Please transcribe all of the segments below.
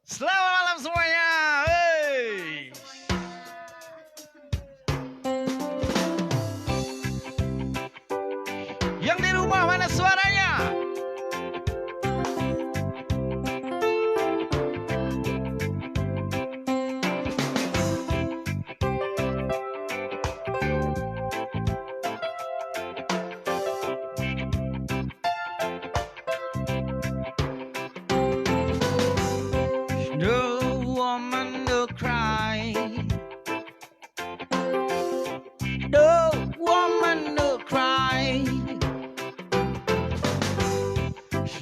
Selamat malam semuanya. Hey. Yang di rumah mana suaranya? No woman no cry. No woman no cry.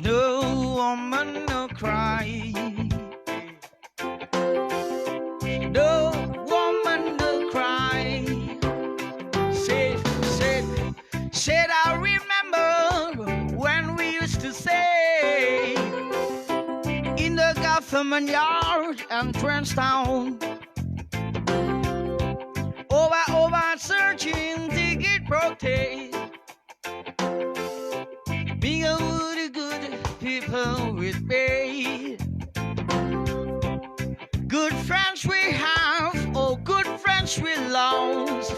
No woman no cry. No woman no cry. Said I remember when we used to say in the government yard and Trenchtown. Over searching ticket protest. Being a good people with me. Good friends we have, oh good friends we lost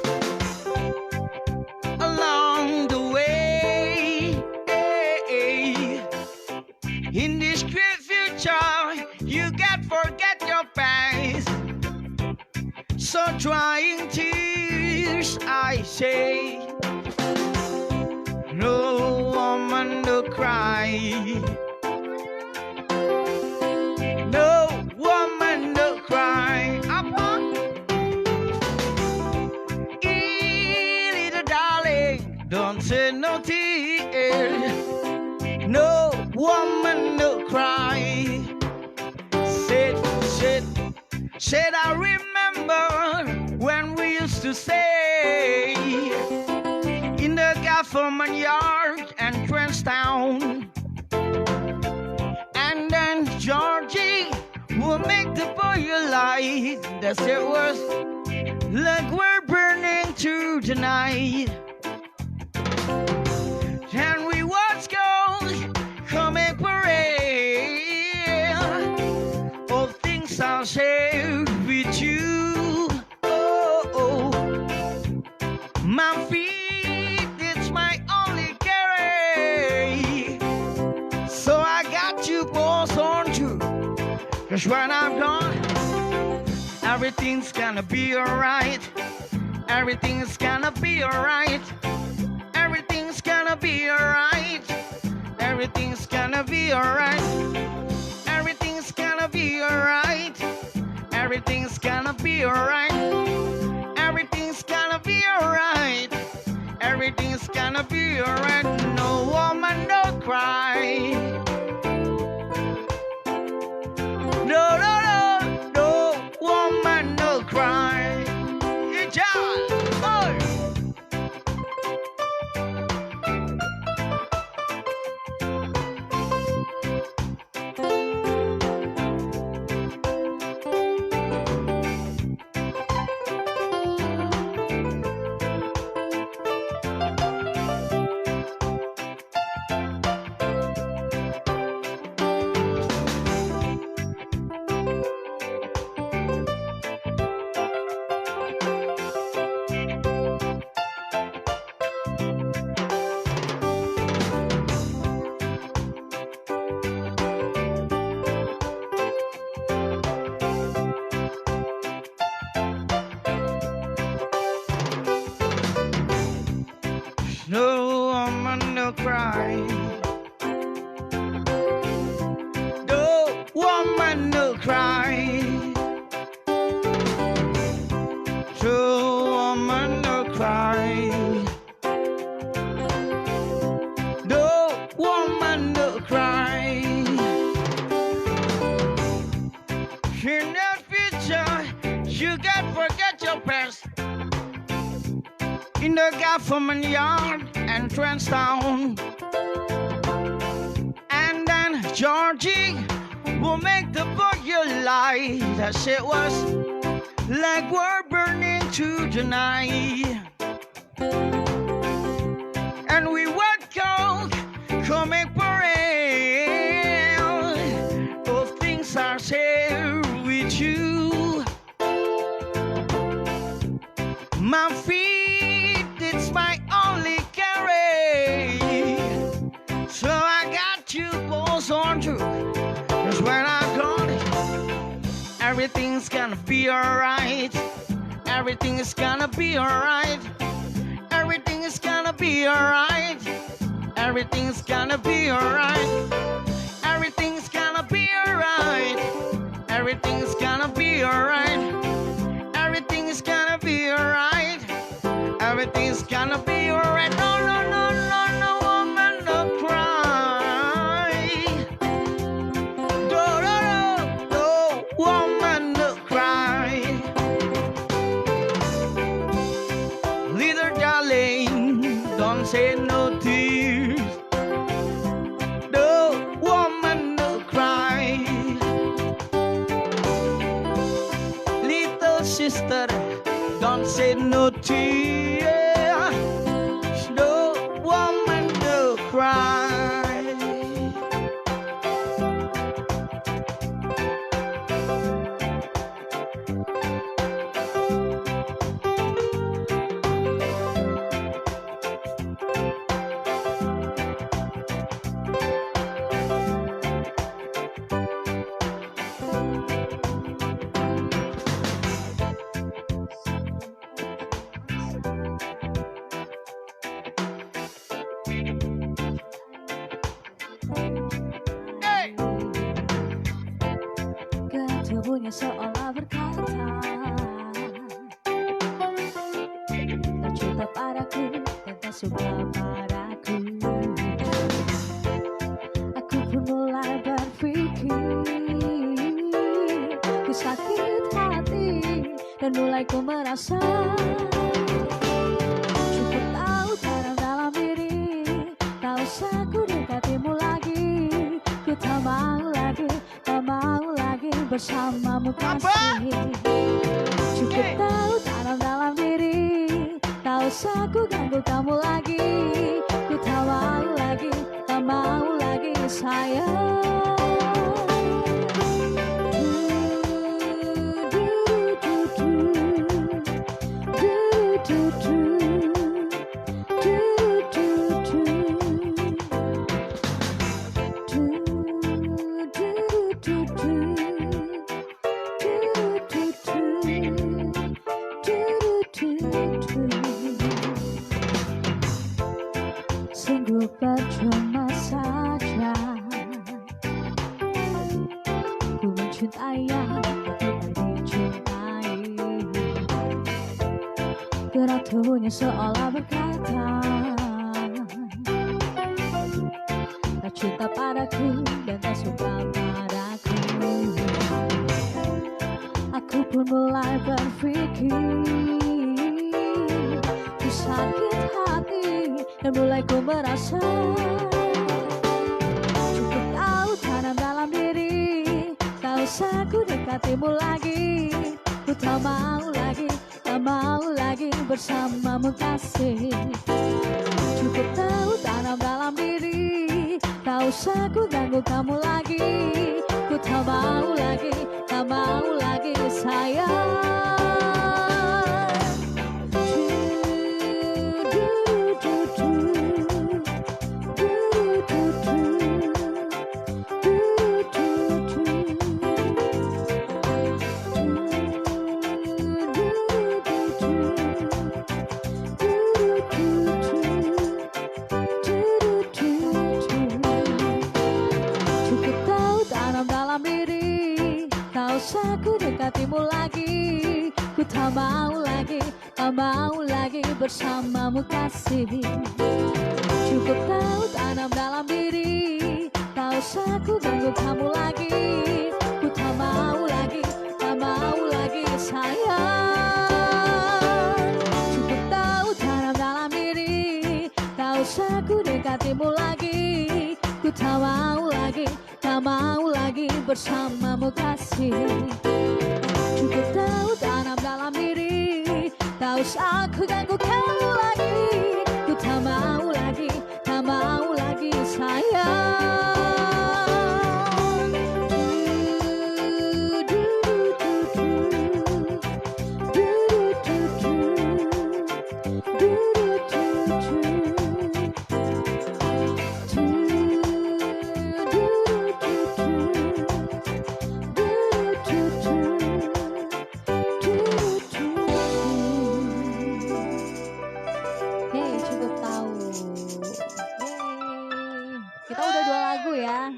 along the way. In this great future, you can't forget your past. So drying tears, I say, no woman no cry. No woman no cry. Little darling, don't say no tears. No woman no cry. Said I remember when we used to say in the government yard and Trenchtown. And then Georgie will make the boy alive. That's it was like we're burning through the night. And we watch gold coming parade. All things I'll share with you. Oh, my feet, it's my only carry. So I got to pause on you. Cause when I'm gone, everything's gonna be alright. Everything's gonna be alright. Everything's gonna be alright. Everything's gonna be alright. Everything's gonna be alright. Everything's gonna be alright. Everything's gonna be alright. Everything's gonna be alright. No woman, no cry. No woman, no cry. You child, boy. No woman, no cry. No woman, no cry. No woman, no cry. No woman, no cry. In that future, you can't forget your past. In the government yard and Trenchtown. And then Georgie will make the boy alive. That shit was like we're burning through the night. And we would go comic parade. All things are said everything's gonna be alright. Everything is gonna be alright. Everything is gonna be alright. Everything's gonna be alright. Everything's gonna be alright. Everything's gonna be alright. Everything is gonna be alright. Everything's gonna be alright. No, no, no, no, no, woman, don't cry. No, no, no, no, woman, don't cry. Little darling, don't say no tears. No, woman, don't cry. Little sister, don't say no tears. No, woman, don't cry. Hey! Gerak tubuhnya seolah berkata, tak cinta padaku dan tak suka padaku. Aku pun mulai berpikir, ku sakit hati dan mulai ku merasa cukup tahu tanam dalam diri. Tak usah ku dekatimu lagi. Ku tak mau lagi bersamamu kasih. Cukup tahu tanam dalam diri. Tak usah ku ganggu kamu lagi. Ku tak mau lagi sayang. Sungguh percuma saja ku mencintai yang tidak dicintai. Gerak tubuhnya seolah berkata, tak cinta padaku dan tak suka padaku. Aku pun mulai berpikir, ku sakit hati dan mulai ku merasa cukup tahu tanam dalam diri. Tak usah ku dekatimu lagi. Ku tak mau lagi bersamamu kasih. Cukup tahu tanam dalam diri. Tak usah ku ganggu kamu lagi. Ku tak mau lagi sayang. Ku dekatimu lagi. Ku tak mau lagi bersamamu kasih. Cukup tahu tanam dalam diri. Tak usah ku ganggu kamu lagi. Ku tak mau lagi sayang. Cukup tahu tanam dalam diri. Tak usah ku dekatimu lagi. Ku tak mau lagi bersamamu kasih. Cukup tahu tanam dalam diri. Tak usah ku ganggu kamu lagi. Ku tak mau lagi sayang. lagu ya.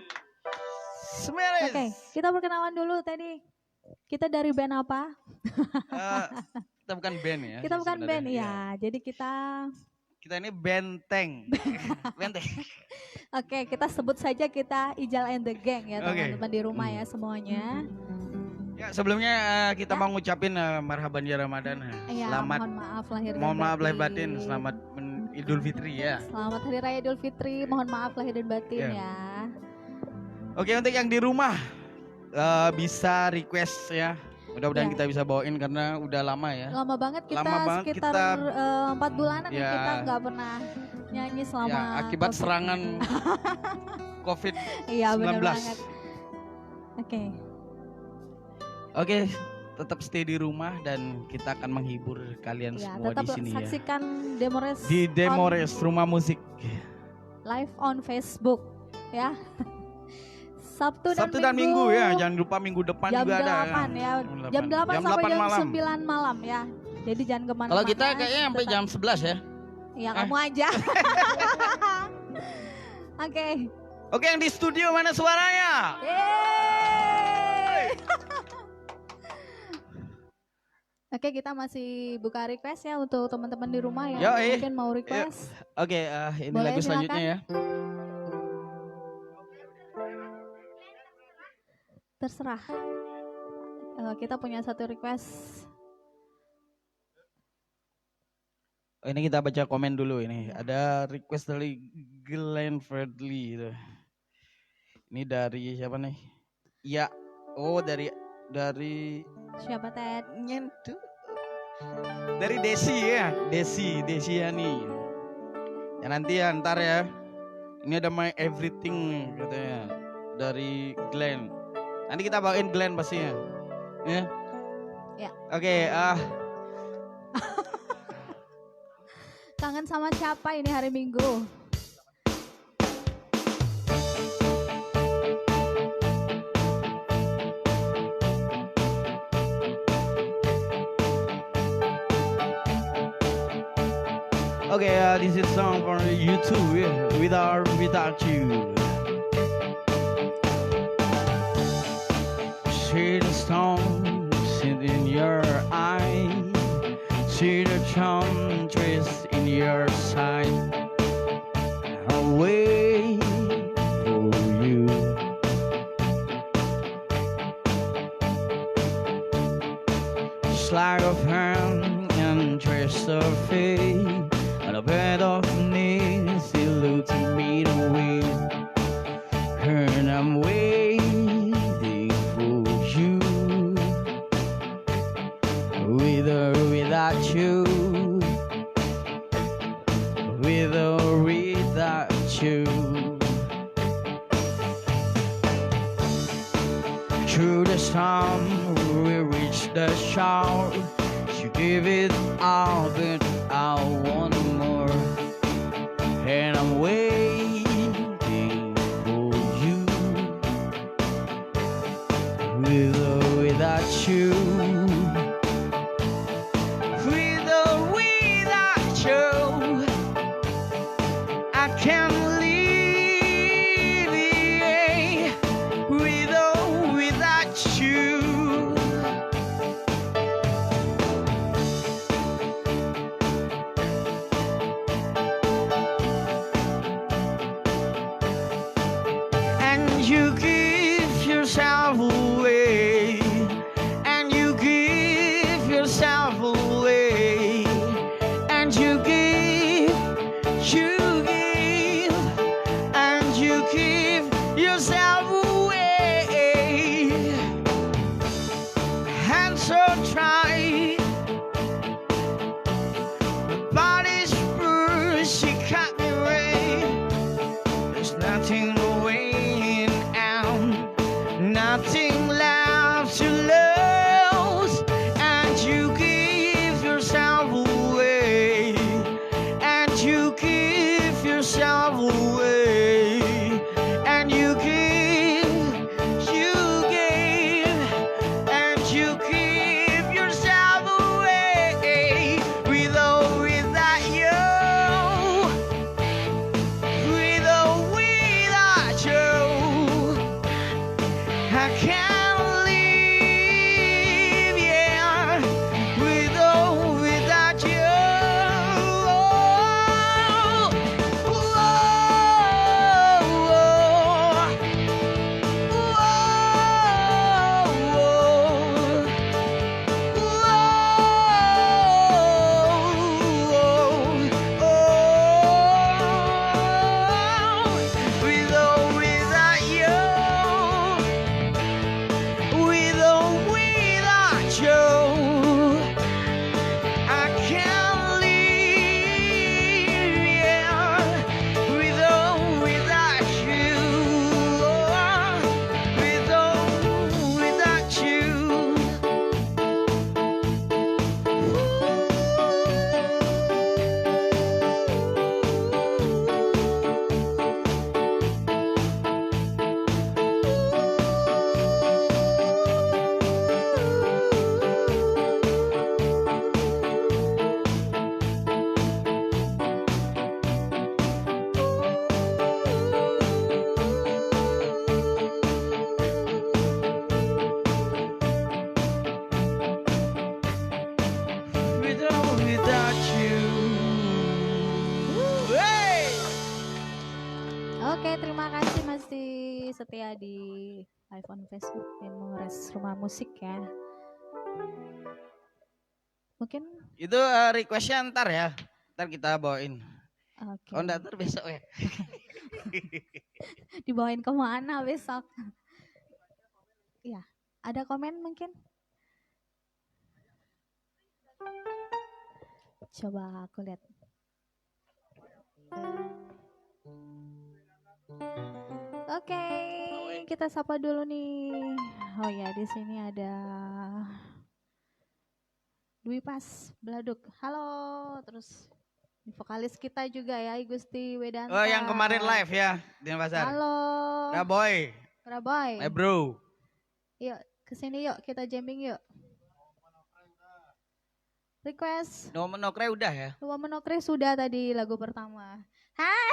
Semeres. Oke, kita perkenalan dulu tadi. Kita dari band apa? Kita bukan band ya. Kita bukan band sebenarnya. ya. Jadi kita Kita ini benteng. Benteng. Oke, kita sebut saja kita Ijal and the Gang ya Oke. teman-teman di rumah ya semuanya. Ya sebelumnya kita mau ngucapin marhaban ya Ramadan. Ya, Selamat. mohon maaf lahir dan Mohon maaf lahir batin. batin. Selamat Idul Fitri ya. Selamat Hari Raya Idul Fitri. Mohon maaf lahir dan batin Ya. ya. Oke untuk yang di rumah bisa request ya. Mudah-mudahan Ya. kita bisa bawain karena udah lama ya. Lama banget kita Lama banget sekitar kita- 4 bulanan ya. Ya. Kita nggak pernah nyanyi selama Ya akibat COVID. serangan COVID. Iya benar 19. banget. Oke. Oke, tetap stay di rumah dan kita akan menghibur kalian Ya, semua tetap di sini ya. saksikan Demores Di Demores Rumah Musik. live on Facebook ya. Sabtu Dan Minggu ya, jangan lupa minggu depan jam juga ada. 8 ya. Jam 8 Jam sampai 8 jam malam. 9 malam ya. Jadi jangan kemana-mana. Kalau kita kayaknya sampai tetap- jam 11 ya. Ya kamu aja. Oke. Oke, yang di studio mana suaranya? Yeay. Oke, kita masih buka request ya untuk teman-teman di rumah ya. Yoi. Mungkin mau request. Oke, ini Boleh, lagu silakan. selanjutnya ya. Terserah. Kita punya satu request. Oh, ini kita baca komen dulu ini. Ada request dari Glenn Fredly itu. Ini dari siapa nih? Ya, oh dari Siapa Ted? nyentuh. Dari Desi ya, Desi Yani. Ya nanti ya ntar ya. Ini ada My Everything nih katanya dari Glenn. Nanti kita bawain Glenn pastinya. Ya. Ya. Oke, Kangen sama siapa ini hari Minggu? okay, this is song for you too, yeah, with or without you. See the stone sit in your eye, see the charm twist in your side. I'll wait for you. Slide of hand and trace of fate. On a bed of knees, he looked me the way. And I'm waiting for you. With or without you. With or without you. Through the storm, we reach the shore. You give it all, but I want more. And I'm waiting for you. With or without you. With or without you. I can't live it. With or without you. And you give yourself away, and you give yourself away, and you give, and you give yourself away, and so try. The body's bruised, she cut me away. There's nothing going out, nothing left to lose, and you give yourself away, and you give yourself away, and you give, and you give yourself away, with or without you. With or without can't live, yeah, with or without you. With or without you, with or without you, I can't live, yeah, with or without you, with or without you. With or without you. Hey! Oke, terima kasih masih setia di live on Facebook Demores Rumah Musik ya. Mungkin Itu requestnya ntar ya. Ntar kita bawain. oke. Oh enggak, ntar besok ya. Dibawain kemana besok? Iya, ada komen mungkin? Coba aku lihat. Oke, kita sapa dulu nih. Oh ya, di sini ada Dwi Pas Bladuk. Halo, terus vokalis kita juga ya, Gusti Wedanta. Oh yang kemarin live ya di pasar. Halo. Raboy, Raboy. bro. Yuk, kesini yuk, kita jamming yuk. Request No Menokre udah ya. Luar Menokre sudah tadi lagu pertama. Hai.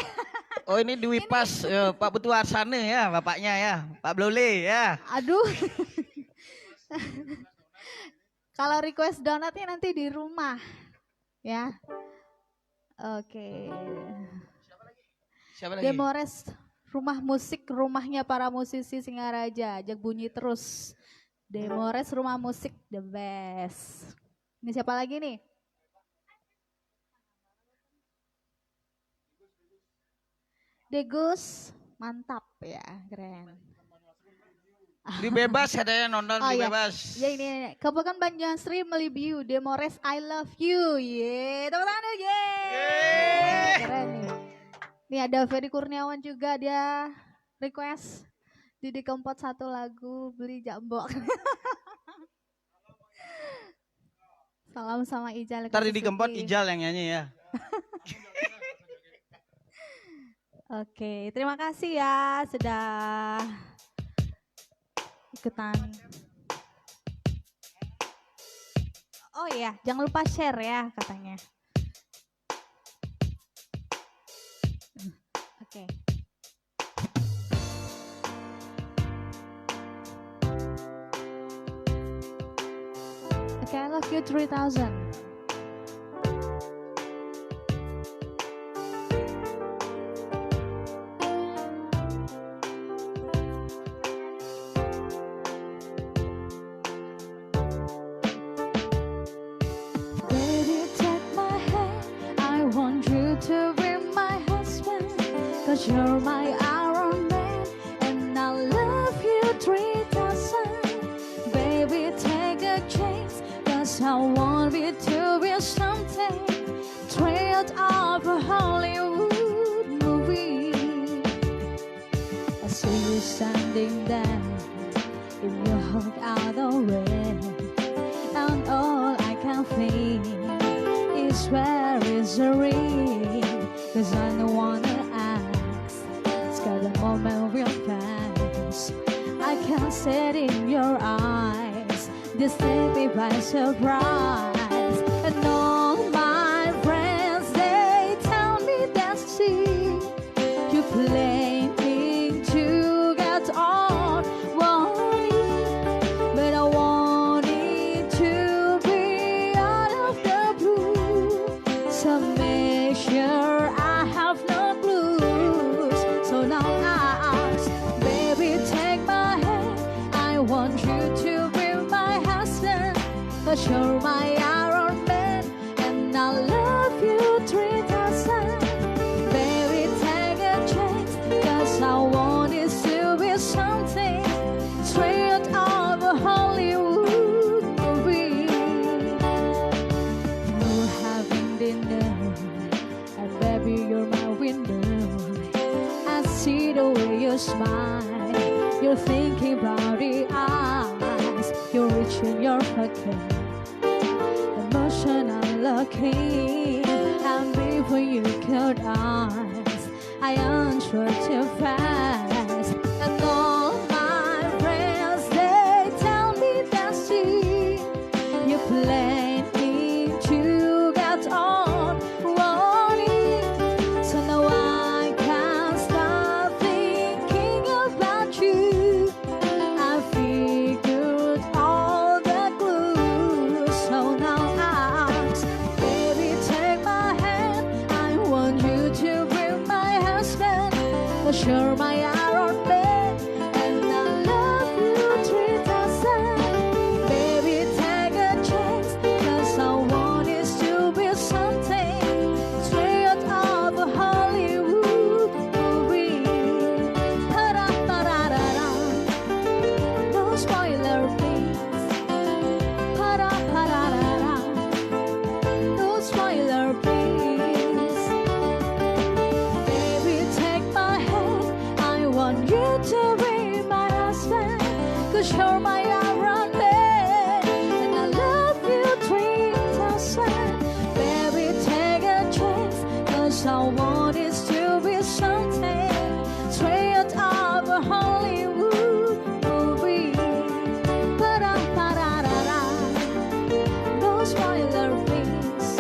Oh ini Dwi Pas, Pak Betuarsane ya, bapaknya ya, Pak Blole ya. Aduh. Kalau request donatnya nanti di rumah. Ya. Oke. Siapa lagi? Demores Rumah Musik, rumahnya para musisi Singaraja. Ajak bunyi terus. Demores Rumah Musik the best. Ini siapa lagi nih? Degus, mantap ya, keren. Di bebas katanya nonton Oh, di iya. bebas. Ya ini, Kabupaten Banjarmasin Melibiu, Demores I love you, ye, tepuk tangan dulu, ye. Keren nih. Nih ada Ferry Kurniawan juga, dia request Didi Kempot satu lagu beli jambok. Salam sama Ijal. Ntar di Kempot Kesuki. Ijal yang nyanyi ya. Oke, terima kasih ya sudah ikutan. Oh iya, jangan lupa share ya katanya. Oke. Oke, I love you 3000. Baby, take my hand. I want you to be my husband. 'Cause you're my Iron Man. And I love you 3000. Baby, take a chance. 'Cause I want you to be something straight out of a Hollywood movie. I see you standing there in your hug out the way. And all I can think is where is the ring? 'Cause I don't wanna ask. It's got a moment real fast. I can see it in your eyes. This take me by surprise. And all my friends, they tell me that's see you playing to get on. What 'cause you're my Iron Man, and I love you 3000. Baby, take a chance, 'cause I want it to be something straight out of Hollywood movie. We're having dinner, and baby, you're my window. I see the way you smile, you're thinking about the eyes, you're reaching your pocket, emotional looking, and before you could eyes, I answer too fast, and all my friends, they tell me that see, you planning to get on running, so now I can't stop thinking about you. I figured all the clues, so now ask, baby, take my hand. I want you to be my husband, 'cause you're my Iron Man, and I love you 3000. Baby, take a chance, 'cause I want it to be something straight out of Hollywood movie. Pa-da-pa-da-da-da. No spoiler, please. Pa-da-pa-da-da-da. No spoiler, please. Baby, take my hand. I want you to be my husband, 'cause you're my Iron Man, and I love you 3000. Baby, take a chance, 'cause I want it to be something straight out of Hollywood movie. Pa-da-pa-da-da-da. No spoiler, please.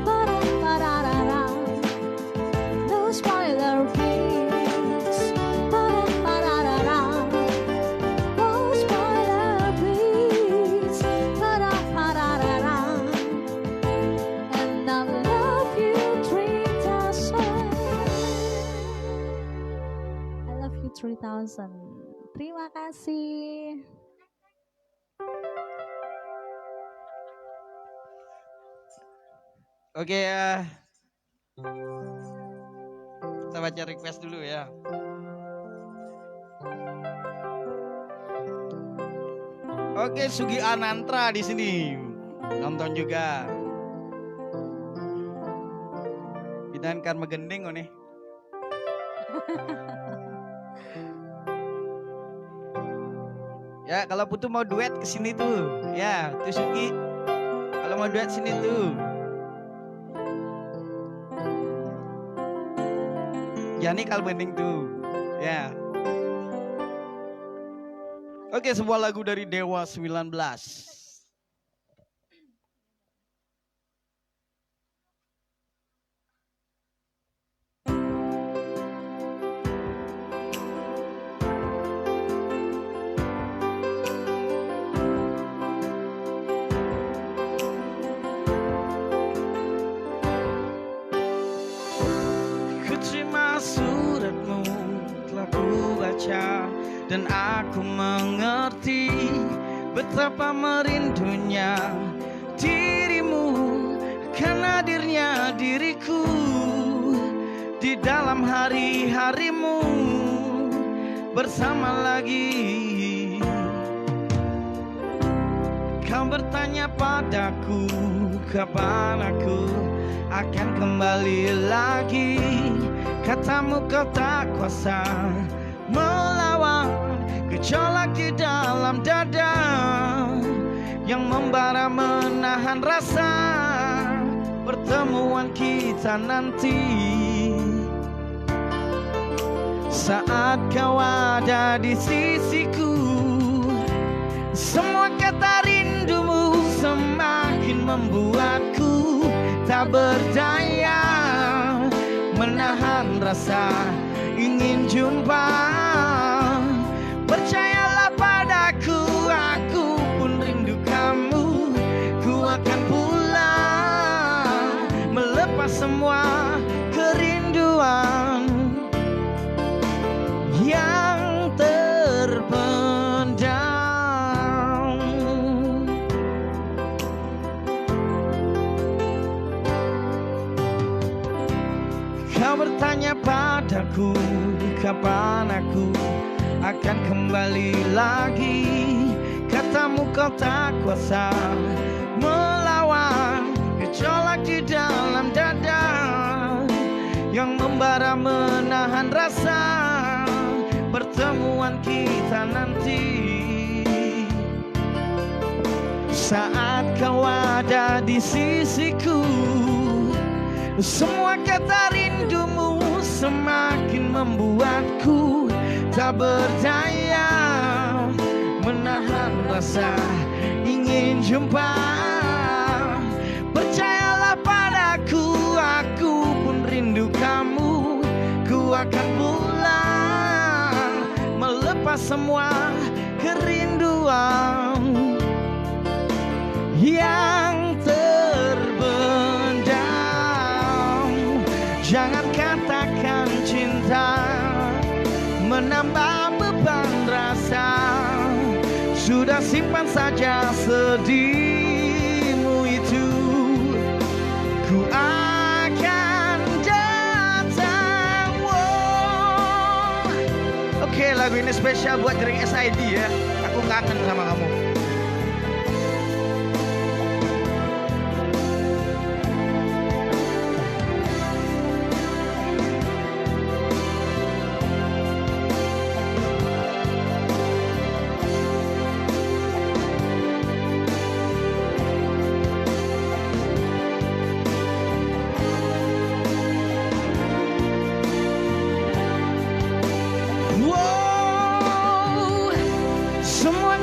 Pa-da-pa-da-da-da. No spoiler, please. Pa-da-pa-da-da-da. No spoiler, please. Pa-da-pa-da-da-da. And I love you 3000. I love you 3000. Terima kasih. Oke ya. Kita baca request dulu ya. Oke, Sugi Anantra di sini nonton juga. Bidan kan megending oh nih. Ya, kalau Putu mau duet ke sini tuh. Ya, tuh Sugi. Kalau mau duet sini tuh. Yani kalau mending tuh. Ya. Oke, sebuah lagu dari Dewa 19. Suratmu telah ku baca dan aku mengerti betapa merindunya dirimu, karena hadirnya diriku di dalam hari-harimu bersama lagi. Kau bertanya padaku kapan aku akan kembali lagi. Katamu kau tak kuasa melawan gejolak di dalam dada yang membara menahan rasa pertemuan kita nanti. Saat kau ada di sisiku, semua kata rindumu semakin membuatku tak berdaya menahan rasa ingin jumpa. Percayalah padaku, aku pun rindu kamu. Ku akan pulang melepas semua kerinduan yang terpendam. aku, kapan aku akan kembali lagi. Katamu kau tak kuasa melawan gejolak di dalam dada yang membara menahan rasa pertemuan kita nanti. Saat kau ada di sisiku, semua kata rindumu semakin membuatku tak berdaya menahan rasa ingin jumpa. Percayalah padaku, aku pun rindu kamu. Ku akan pulang melepas semua kerinduan yang terbendam. Jangan katakan cinta menambah beban rasa. Sudah simpan saja sedihmu itu. Ku akan datang. Oke, lagu ini spesial buat Jering SID ya. Aku kangen sama kamu.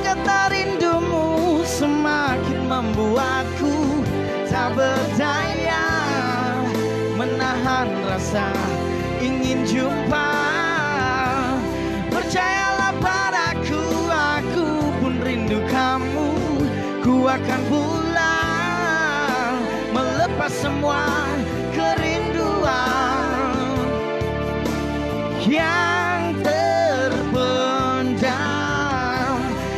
Kata rindumu semakin membuatku tak berdaya menahan rasa ingin jumpa. Percayalah padaku, aku pun rindu kamu. Ku akan pulang melepas semua kerinduan yang terpendam.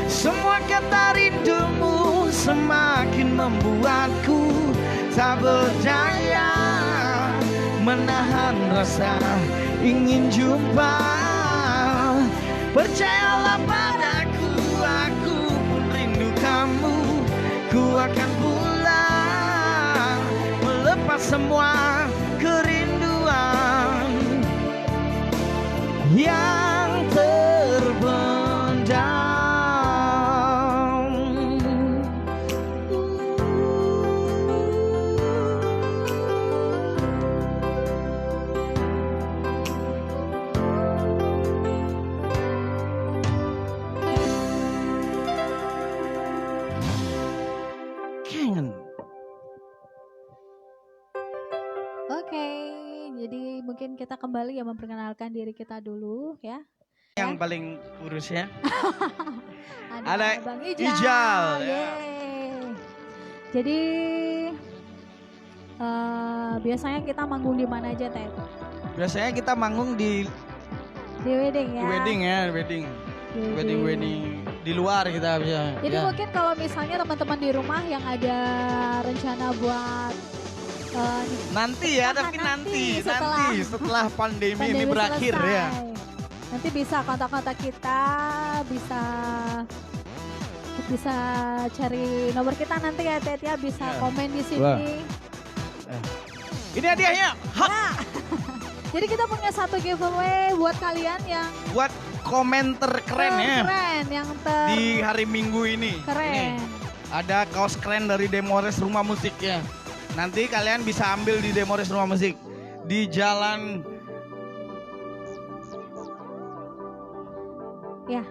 Semua kata rindumu semakin membuatku tak berdaya menahan rasa ingin jumpa. Percayalah padaku, aku pun rindu kamu. Ku akan pulang melepas semua kerinduan yang terbendam. Oke, jadi mungkin kita kembali ya memperkenalkan diri kita dulu ya. Yang paling kurus ya. Ada Bang Ijal. Ya. Yeay. Jadi biasanya kita manggung di mana aja, Ted? Biasanya kita manggung di wedding ya. Di wedding ya, wedding di luar kita bisa. Jadi ya. mungkin kalau misalnya teman-teman di rumah yang ada rencana buat nanti ya, tapi nanti setelah pandemi ini berakhir selesai. ya. Nanti bisa kontak-kontak kita, bisa cari nomor kita nanti ya, Ted ya, bisa komen di sini. Ini hadiahnya. Nah, jadi kita punya satu giveaway buat kalian yang buat komentar keren ya. Keren yang di hari Minggu ini. Keren. Ini, ada kaos keren dari Demores Rumah Musik ya. Nanti kalian bisa ambil di Demores Rumah Musik di Jalan ya.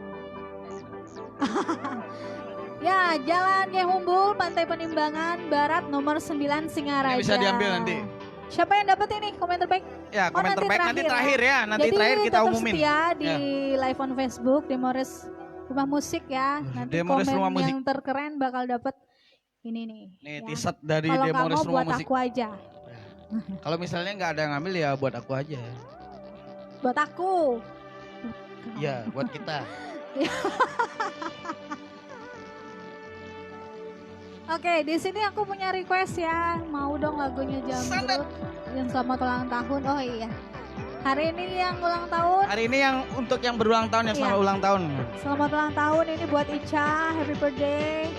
Ya, Jalan Yehumbul, Pantai Penimbangan Barat nomor 9 Singaraja. Ini bisa diambil nanti. Siapa yang dapat ini komen terbaik? Ya, komen terbaik nanti terakhir ya. Nanti terakhir kita umumin. Jadi tetap setia di live on Facebook Demores Rumah Musik ya. Nanti Demores komen Rumah Musik yang terkeren bakal dapat ini nih. Nih, ya. t-shirt dari Kalau Demores Rumah buat Musik. aku aja. Kalau misalnya nggak ada yang ngambil ya buat aku aja. Buat aku. Iya, buat kita. Oke, di sini aku punya request ya. Mau dong lagunya Jamrut yang selamat ulang tahun. Oh iya. Hari ini yang ulang tahun. Hari ini yang untuk yang berulang tahun, yang selamat ulang tahun. Selamat ulang tahun ini buat Ica, happy birthday.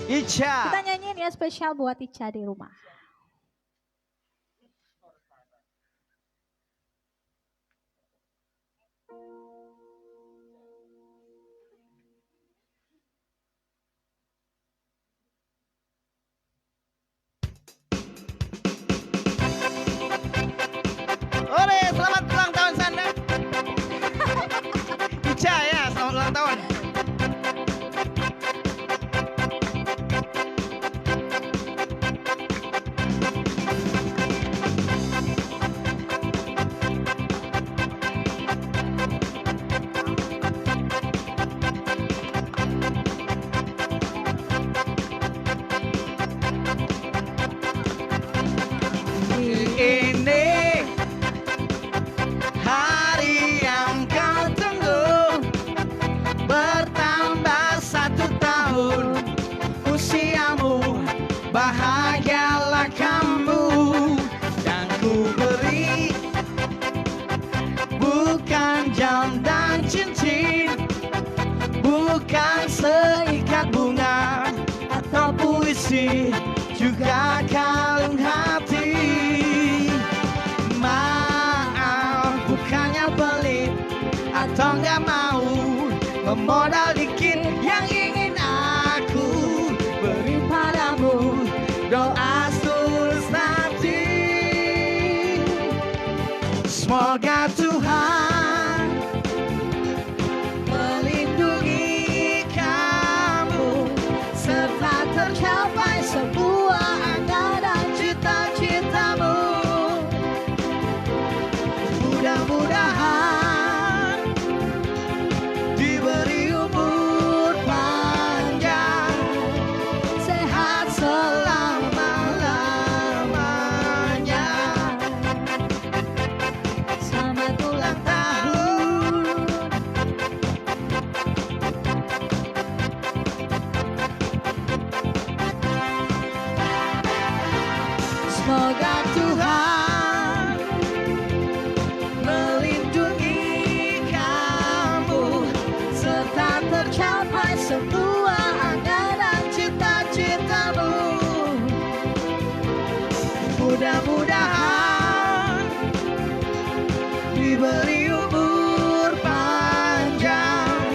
Ica. Kita nyanyiin ya spesial buat Ica di rumah. Ore, selamat ulang tahun Sanda. Ica ya, selamat ulang tahun. Ini hari yang kau tunggu, bertambah 1 tahun usiamu, bahagialah kamu. Yang ku beri bukan jam dan cincin, bukan seikat bunga atau puisi, juga kalung hati. Maaf, bukannya pelit atau nggak mau memodal dikit, yang ingin aku beri padamu doa setulus hati. Semoga Tuhan melindungi kamu serta tercapai semua angan dan cita-citamu. Mudah-mudahan diberi umur panjang, sehat selama-lamanya. Selamat ulang tahun. Semoga Tuhan melindungi kamu serta tercapai semua angan dan cita-citamu. Mudah-mudahan diberi umur panjang,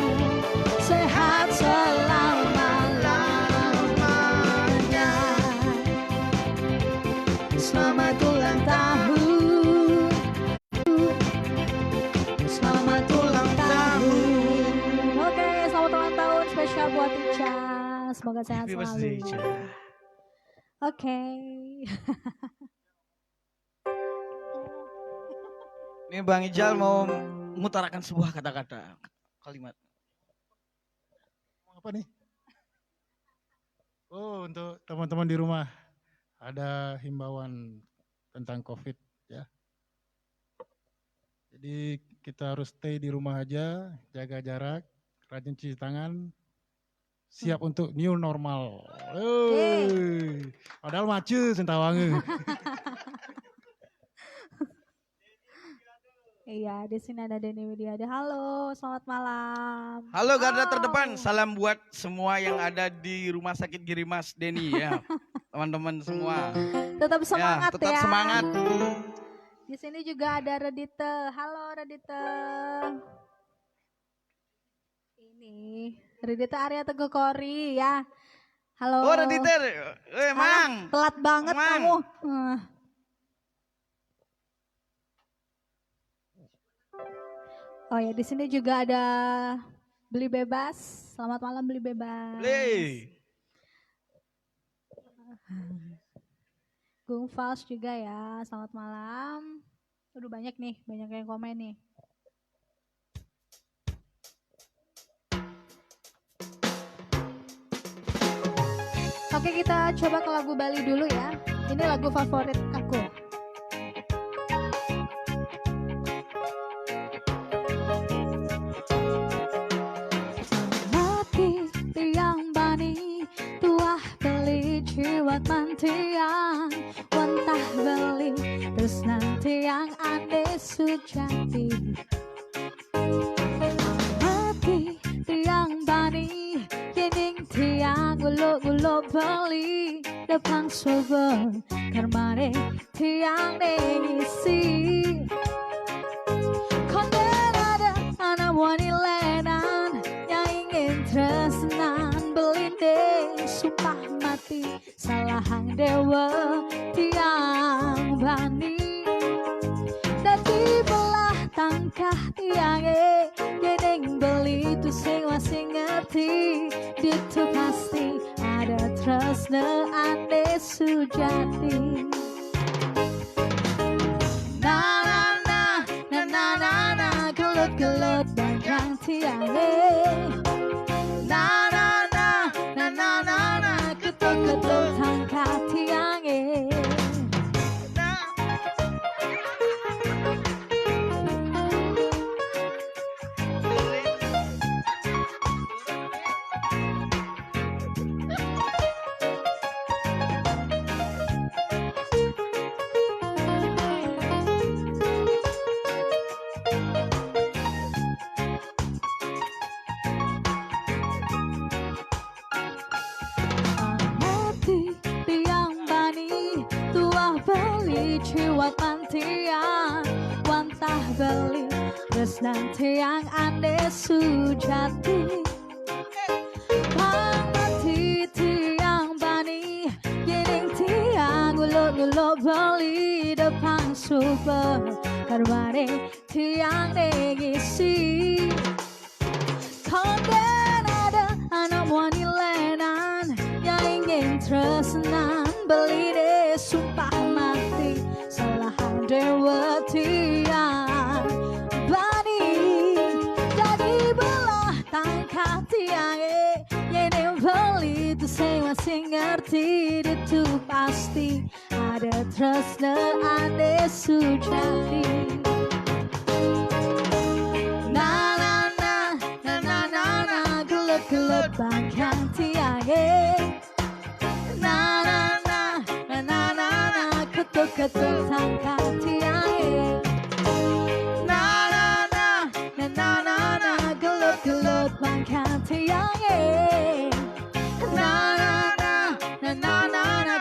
sehat selama-lamanya. Selamat ulang tahun. Selamat ulang tahun. Oke, selamat ulang tahun spesial buat Ica. Semoga sehat Happy birthday, selalu. Ica. Oke. Ini Bang Ijal mau mengutarakan sebuah kata-kata, kalimat. Apa nih? Oh, untuk teman-teman di rumah ada himbauan tentang COVID ya. Jadi kita harus stay di rumah aja, jaga jarak, rajin cuci tangan, siap untuk new normal. Padahal macu sentawange. Iya, di sini ada Denny Widiade. Halo, selamat malam. Halo garda Wow. terdepan, salam buat semua yang ada di Rumah Sakit Girimas Denny ya. Teman-teman semua. Tetap semangat ya. Tetap semangat. Di sini juga ada Redite. Halo Redite. Ini Redite Arya Teguh Kori ya. Halo. Oh, Rediter. Mang. Telat banget Mang. kamu. Oh ya, di sini juga ada Beli Bebas. Selamat malam Beli Bebas. Beli. Gung Fals juga ya. Selamat malam. Udah banyak nih, banyak yang komen nih. Oke, kita coba ke lagu Bali dulu ya. Ini lagu favorit aku. Mati tiang bani tuah beli jiwat mantiang wentah beli terus nanti yang ande su sejati. Mati tiang bani kening tiang gulo beli depan sober karmane tiang negisi. Kondenada anak wani lenan yang ingin tresnan belinding sumpah mati salahang dewa tiang bani. Dadi belah tangkah tiange kening beli tu sing wasing ngerti ditu pasti ada tresna ane sujati. Na na na na na na na gelut bangkang tiange. Na na na na na na na ketuk tangkah tiange. Ciwat mantian wantah beli resnan tiang ande sujati. Pangmati tiang bani gining tiang gulo beli depan super karmane tiang negisi. Kondenada anak wani lenan yang ingin tresnan beli deh sumpah mati salahan dewa tiang bani. Jadi belah tangkah tiange yang beli tu masing ngerti itu pasti ada tresna ane sujati. Na na na na na na na gelut bangkang tiange. Na na na na na na na ketuk tangkah tiange. Na na na na na na na gelut bangkang tiange. Na na na na na na na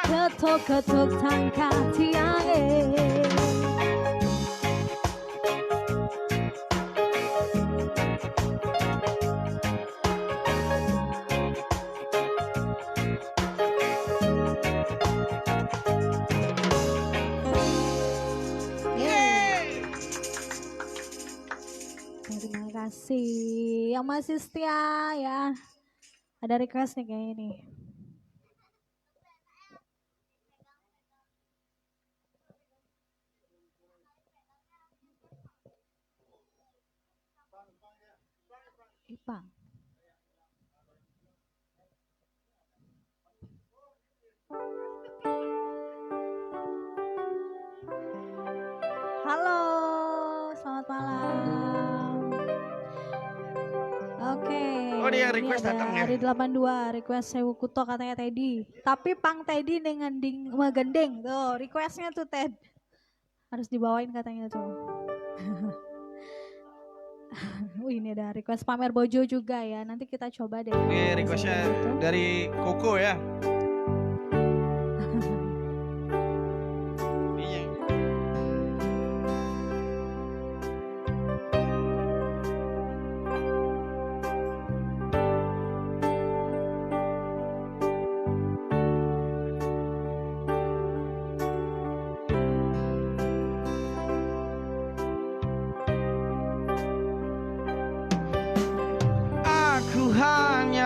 ketuk tangkah tiange. Terima kasih yang masih setia ya. Ada request nih kayak ini. Ipang. Halo, selamat malam. Oke. Oh dia request datang ya. Hari 82 request Sewu Kuto katanya Teddy. Tapi Pang Teddy dengan gending tuh requestnya tuh Ted. Harus dibawain katanya tuh. Ini ada request pamer bojo juga ya. Nanti kita coba deh. Ini requestnya dari Koko ya.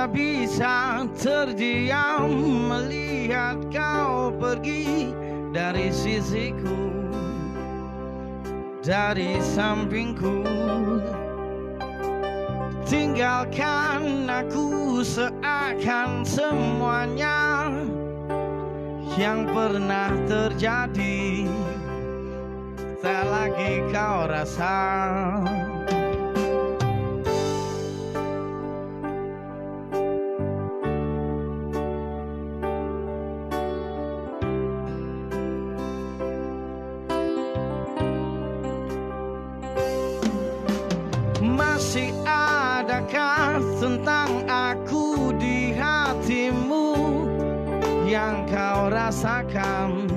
Bisa terdiam melihat kau pergi dari sisiku, dari sampingku. Tinggalkan aku seakan semuanya yang pernah terjadi tak lagi kau rasa. tentang aku di hatimu yang kau rasakan.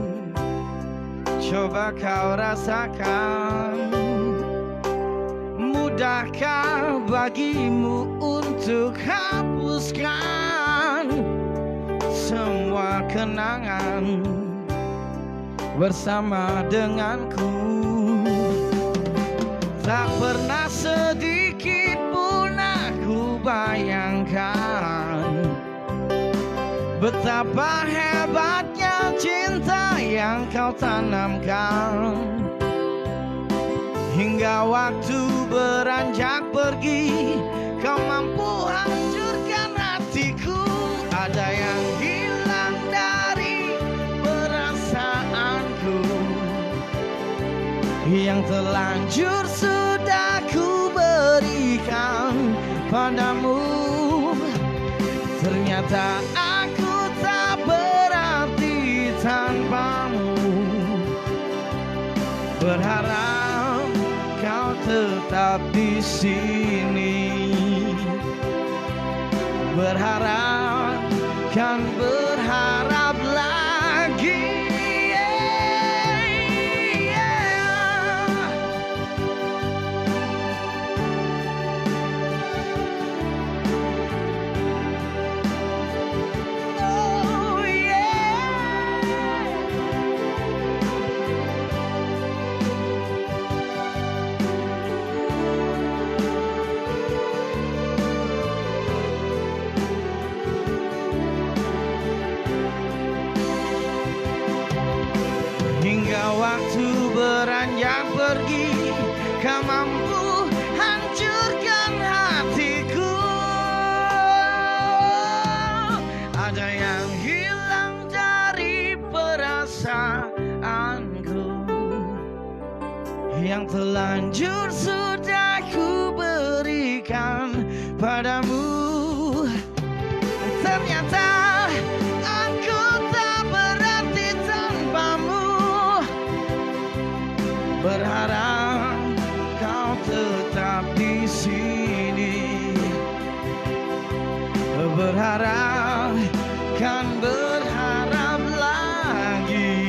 Coba kau rasakan. Mudahkah bagimu untuk hapuskan semua kenangan bersama denganku? Tak pernah sedikit pun aku bayangkan betapa hebatnya cinta yang kau tanamkan. Hingga waktu beranjak pergi, kau mampu hancurkan hatiku. Ada yang hilang dari perasaanku, yang terlanjur sudah ku berikan padamu. Ternyata aku tak berarti tanpamu. Berharap kau tetap di sini. Berharap kan berharap lagi. Hingga waktu beranjak pergi, kau mampu hancurkan hatiku. Ada yang hilang dari perasaanku, yang terlanjur sudah ku berikan padamu. Ternyata aku tak berarti tanpamu. Berharap kau tetap di sini. Berharap kan berharap lagi.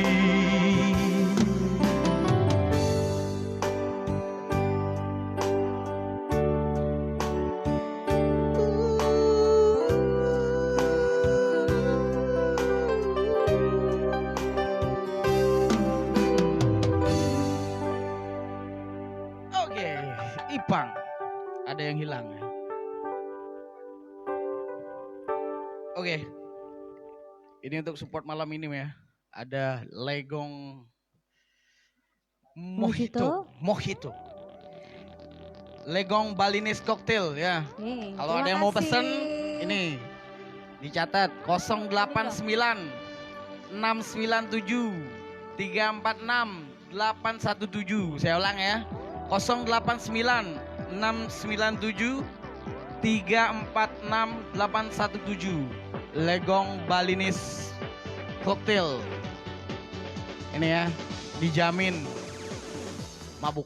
Oke, Ipang. Ada yang hilang. Oke. Ini untuk support malam ini ya. Ada Legong Mojito. Legong Balinese Cocktail ya. Kalau ada yang mau pesen ini dicatat 089 697 346 817. Saya ulang ya. 089 697 346 817. Legong Balinese Cocktail. Ini ya, dijamin mabuk.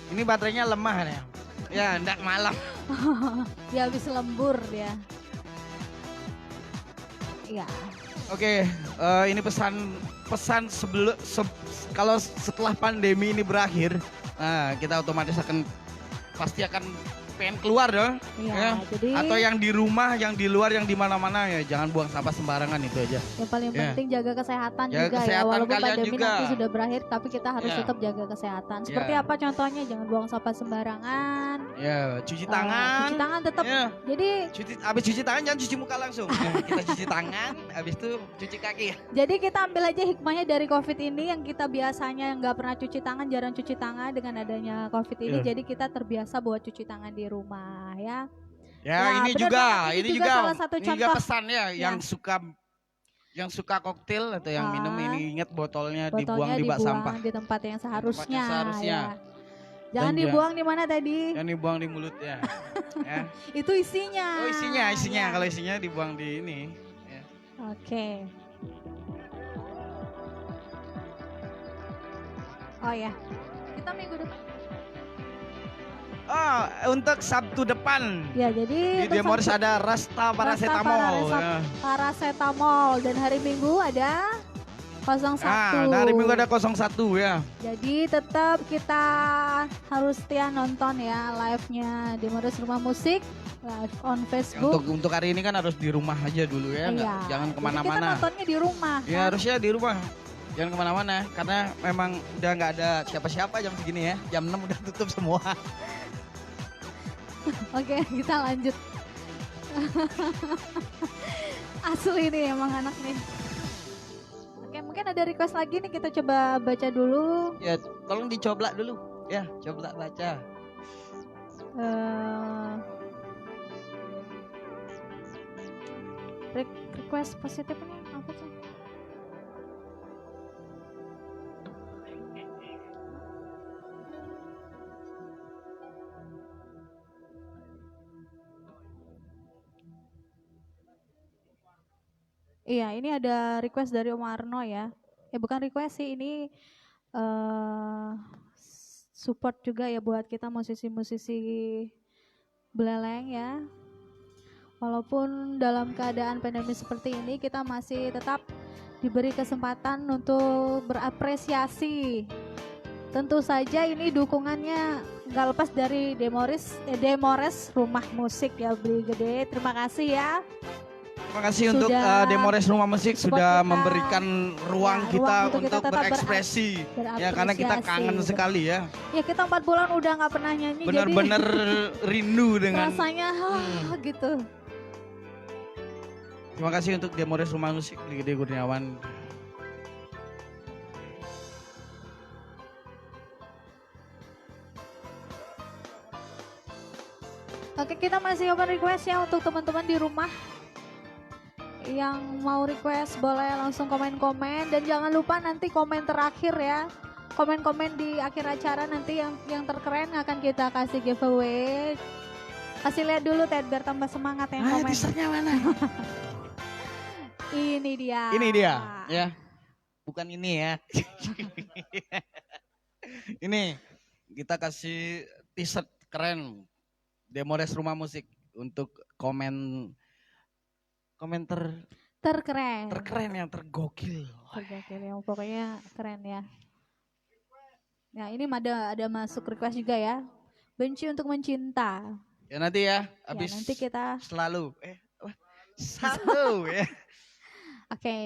Ini baterainya lemah ya. Ya, enggak malam. Dia habis lembur dia. Iya. Oke, ini pesan sebelum kalau setelah pandemi ini berakhir, nah kita otomatis pasti akan pengen keluar dong. Iya, ya. jadi Atau yang di rumah, yang di luar, yang di mana-mana ya jangan buang sampah sembarangan, itu aja. yang paling Ya. penting jaga kesehatan Jaga juga kesehatan ya. Walaupun kalian pandemi juga. nanti sudah berakhir, tapi kita harus Ya. tetap jaga kesehatan. Seperti Ya. apa contohnya? Jangan buang sampah sembarangan. Ya, cuci tangan. Cuci tangan tetap. Ya. Jadi Habis cuci tangan jangan cuci muka langsung. Ya, kita cuci tangan, habis itu cuci kaki. Jadi kita ambil aja hikmahnya dari COVID ini, yang kita biasanya nggak pernah cuci tangan, jarang cuci tangan, dengan adanya COVID ini, Iya. jadi kita terbiasa buat cuci tangan di rumah ya. Ya, Ya, ini benar juga, banget. Ini ini juga juga, salah satu ini juga contoh. pesan ya, yang suka koktail atau yang minum ini, ingat botolnya dibuang di bak sampah. di tempat yang seharusnya. seharusnya. Ya. Jangan Dan dibuang di mana tadi? Yang dibuang di mulut ya. Ya. Itu isinya. Oh isinya, Ya. kalau isinya dibuang di ini. Ya. Oke. Oh ya, kita minggu depan. Oh, untuk Sabtu depan Ya, jadi di Demoris ada Rasta Paracetamol. Ya. Paracetamol dan hari Minggu ada 01. Nah, hari Minggu ada 01 ya. Jadi tetap kita harus setia nonton ya live-nya Demoris Rumah Musik live on Facebook. Untuk hari ini kan harus di rumah aja dulu ya, Iya. jangan Jadi kita kemana-mana. nontonnya di rumah. Ya kan? harusnya di rumah, jangan kemana-mana karena memang udah nggak ada siapa-siapa jam segini ya. Jam 6 udah tutup semua. Oke, kita lanjut. Asli nih emang anak nih. Oke, mungkin ada request lagi nih, kita coba baca dulu. Ya tolong dicoba dulu, ya coba baca. Request positifnya apa sih? Iya, ini ada request dari Om Arno ya. Bukan request sih, ini support juga ya buat kita musisi-musisi Beleleng ya. Walaupun dalam keadaan pandemi seperti ini, kita masih tetap diberi kesempatan untuk berapresiasi. Tentu saja ini dukungannya nggak lepas dari Demores Rumah Musik ya, Beli Gede. Terima kasih ya. Terima kasih untuk Demores Rumah Musik sudah memberikan ruang kita untuk tetap berekspresi. Ya karena kita kangen sekali ya. Ya kita 4 bulan udah nggak pernah nyanyi. Benar-benar rindu dengan. Rasanya gitu. Terima kasih untuk Demores Rumah Musik Gede Kurniawan. Oke, kita masih open request ya untuk teman-teman di rumah. Yang mau request boleh langsung komen-komen, dan jangan lupa nanti komen terakhir ya. Komen-komen di akhir acara nanti yang terkeren akan kita kasih giveaway. Kasih lihat dulu Ted biar tambah semangat yang komen. Teasernya mana? Ini dia. Ini dia ya. Bukan ini ya. Ini kita kasih t-shirt keren Demores Rumah Musik untuk komentar terkeren yang tergokil yang pokoknya keren ya. Nah ini ada masuk request juga ya, benci untuk mencinta ya, nanti ya habis nanti kita selalu ya. Oke.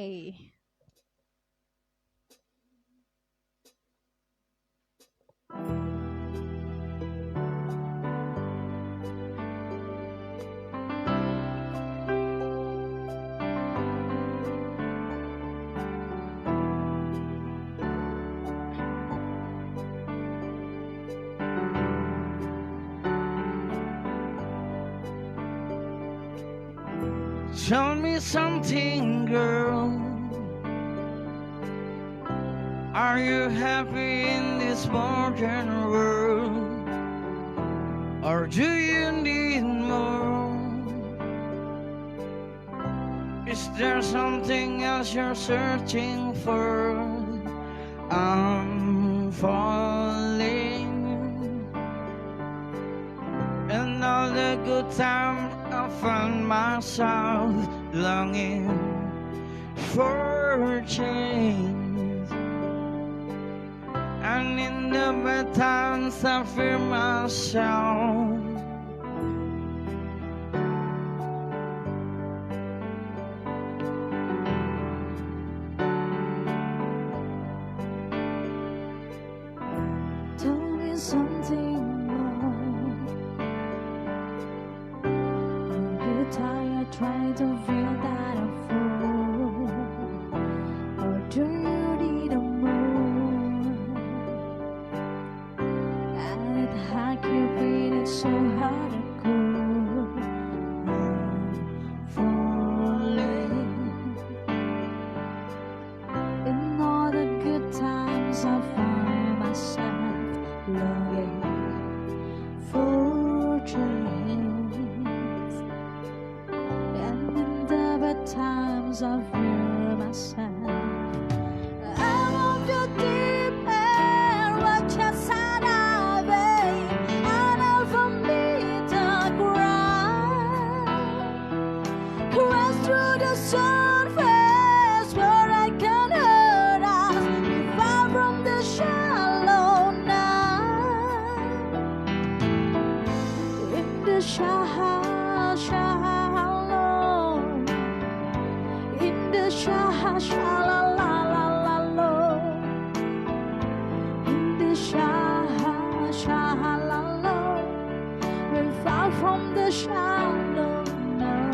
Tell me something, girl. Are you happy in this modern world? Or do you need more? Is there something else you're searching for? I'm falling. And all the good times I find myself longing for change, and in the bad times I fear myself. Tell me something more. Are you tired trying to feel that I'm full? Or do you need a more? And it had you beating so hard to cool. I'm falling. In all the good times I find myself longing shallow. We're far from the shallow now.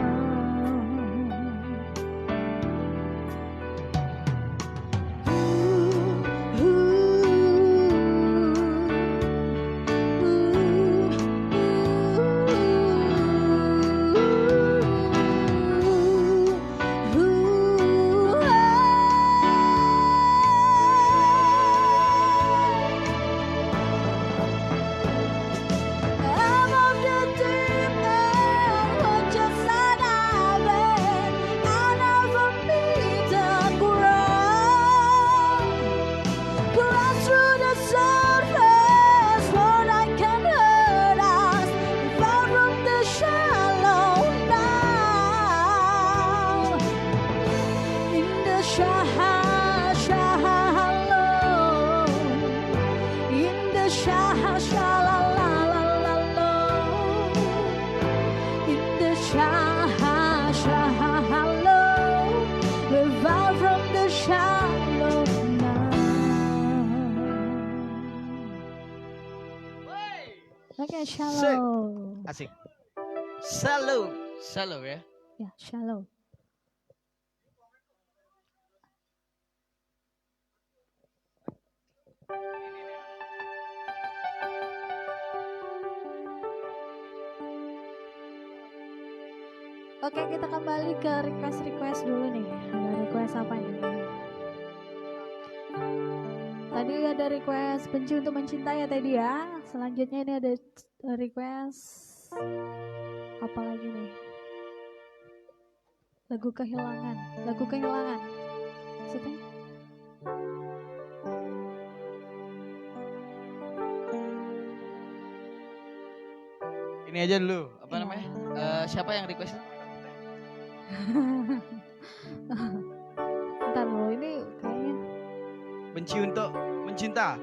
Oke, shallow. Asik. Shallow. Shallow ya. Ya, shallow. Oke, kita kembali ke request dulu nih. Ada request apa nih? Tadi ada request benci untuk mencintai ya tadi ya. Selanjutnya ini ada request apa lagi nih? Lagu kehilangan. Lagu kehilangan. Maksudnya? Ini aja dulu. Apa namanya? Siapa yang request? Bentar loh, ini kayaknya Benci untuk mencinta.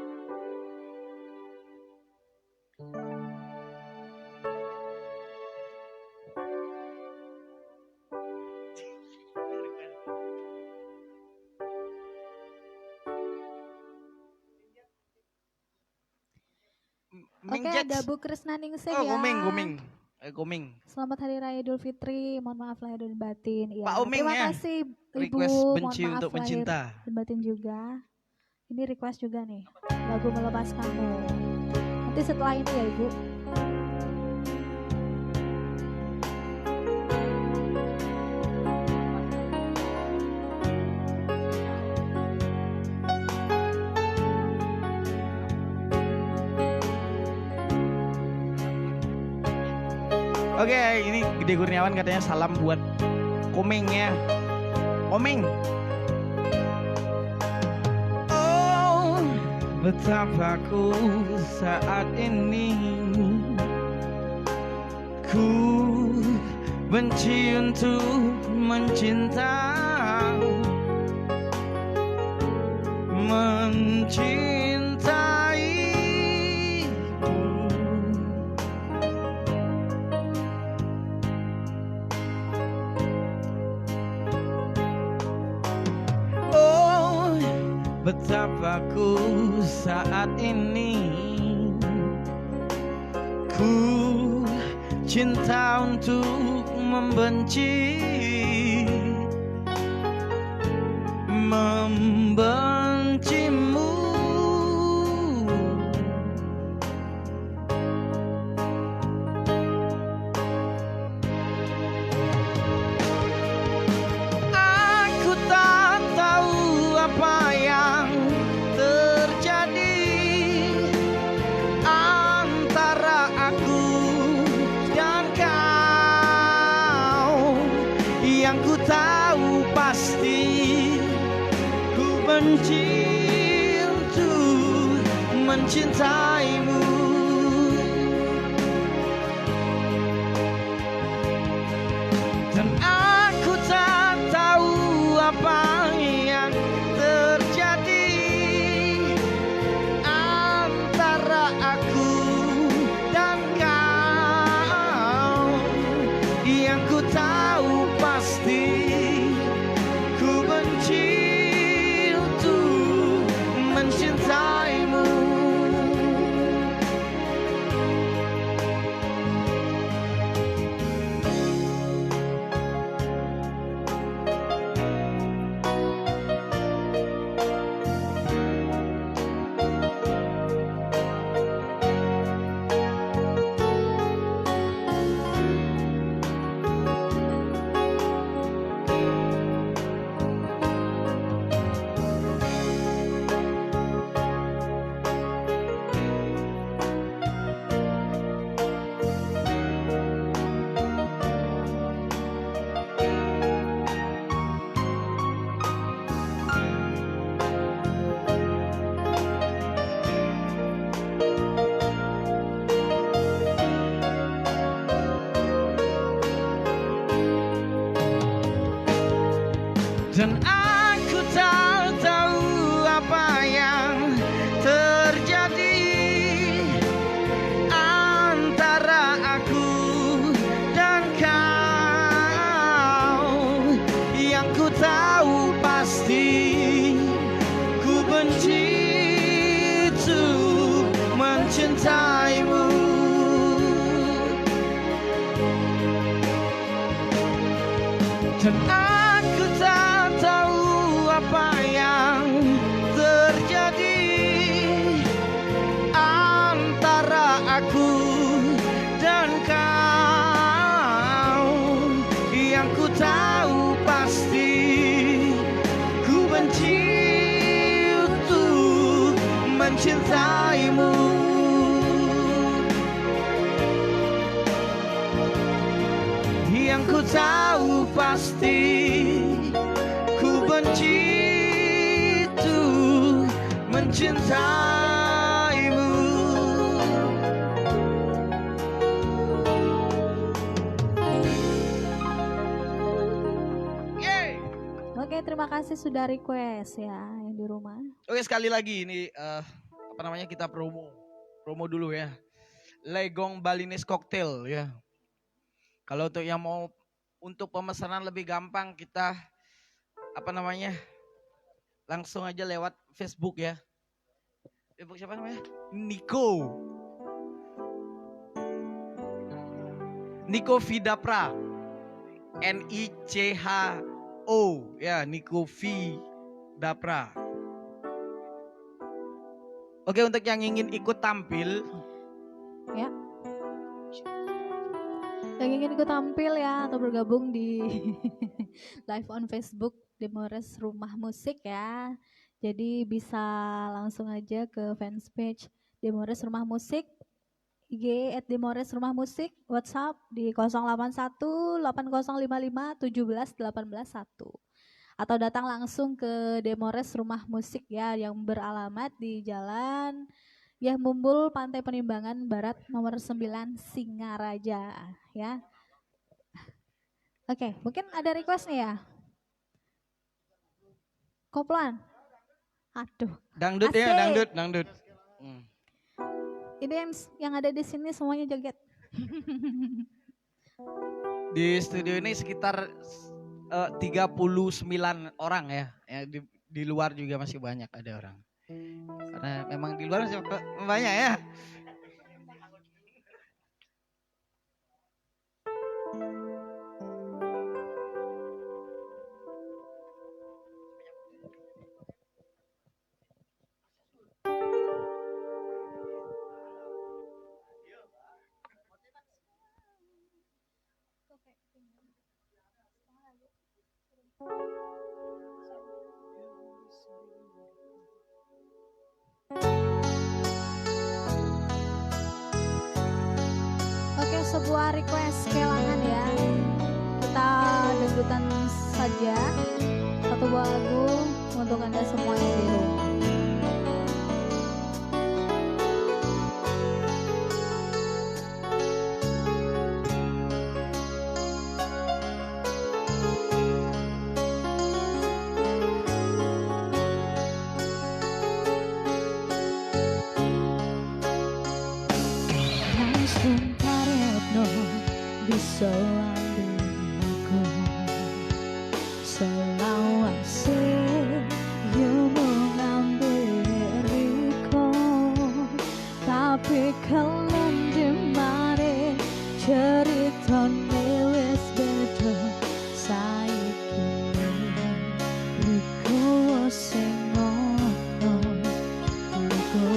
Oke, ada Bu Krisnaningsih ya. Oh, Goming. Selamat Hari Raya Idul Fitri. Mohon maaf lahir dan batin. Ya, Pak Oming terima ya. kasih Ibu. Request Mohon benci maaf untuk lahir mencinta. dan batin juga. Ini request juga nih. Lagu Melepas Kamu. Nanti setelah ini ya Ibu. Oke, ini Gede Kurniawan katanya salam buat Koming ya. Koming. Oh, betapa ku saat ini ku benci untuk mencinta, betapa ku saat ini ku cinta untuk membenci, membencimu. Aku tak tahu apa yang terjadi antara aku dan kau. Yang ku tahu pasti ku benci untuk mencintaimu. Dan aku tak tahu apa yang terjadi antara aku dan kau. Yang ku tahu pasti ku benci untuk mencintaimu. Dan aku tak tahu apa yang terjadi antara aku dan kau. Yang ku tahu pasti ku benci itu mencintaimu. Dan aku tak tahu apa yang terjadi antara aku dan kau. Yang ku tahu pasti ku benci untuk mencintaimu. Yang ku tahu pasti ku benci itu mencintaimu. Yeay. Oke, terima kasih sudah request ya yang di rumah. Oke, sekali lagi ini apa namanya, kita promo dulu ya. Legong Balinese Cocktail ya. Kalau untuk yang mau untuk pemesanan lebih gampang, kita apa namanya, langsung aja lewat Facebook ya. Facebook siapa namanya? Nico Vidapra, NICHO ya, Nico Vidapra. Oke, untuk yang ingin ikut tampil Ya. Yang ingin ikut tampil ya atau bergabung di live on Facebook Demores Rumah Musik ya. Jadi bisa langsung aja ke fanspage Demores Rumah Musik, IG @Demores Rumah Musik, WhatsApp di 081 8055 17 181. Atau datang langsung ke Demores Rumah Musik ya yang beralamat di Jalan Yah Mumbul, Pantai Penimbangan Barat nomor 9 Singaraja ya. Oke, mungkin ada request nih ya. Koplan. Aduh. dangdut Asik. ya, dangdut. Ini yang ada di sini semuanya joget. Di studio ini sekitar 39 orang ya. Di luar juga masih banyak ada orang. Karena memang di luar masih banyak ya. Oke, sebuah request kelangan ya. Kita dangdutan saja satu buah lagu untuk Anda semua yang di rumah. Langsung karepno bisa ambilku selawase yo mau ngambil riko, tapi kalau dimare ceritane wis beda saiki riko sing ono riko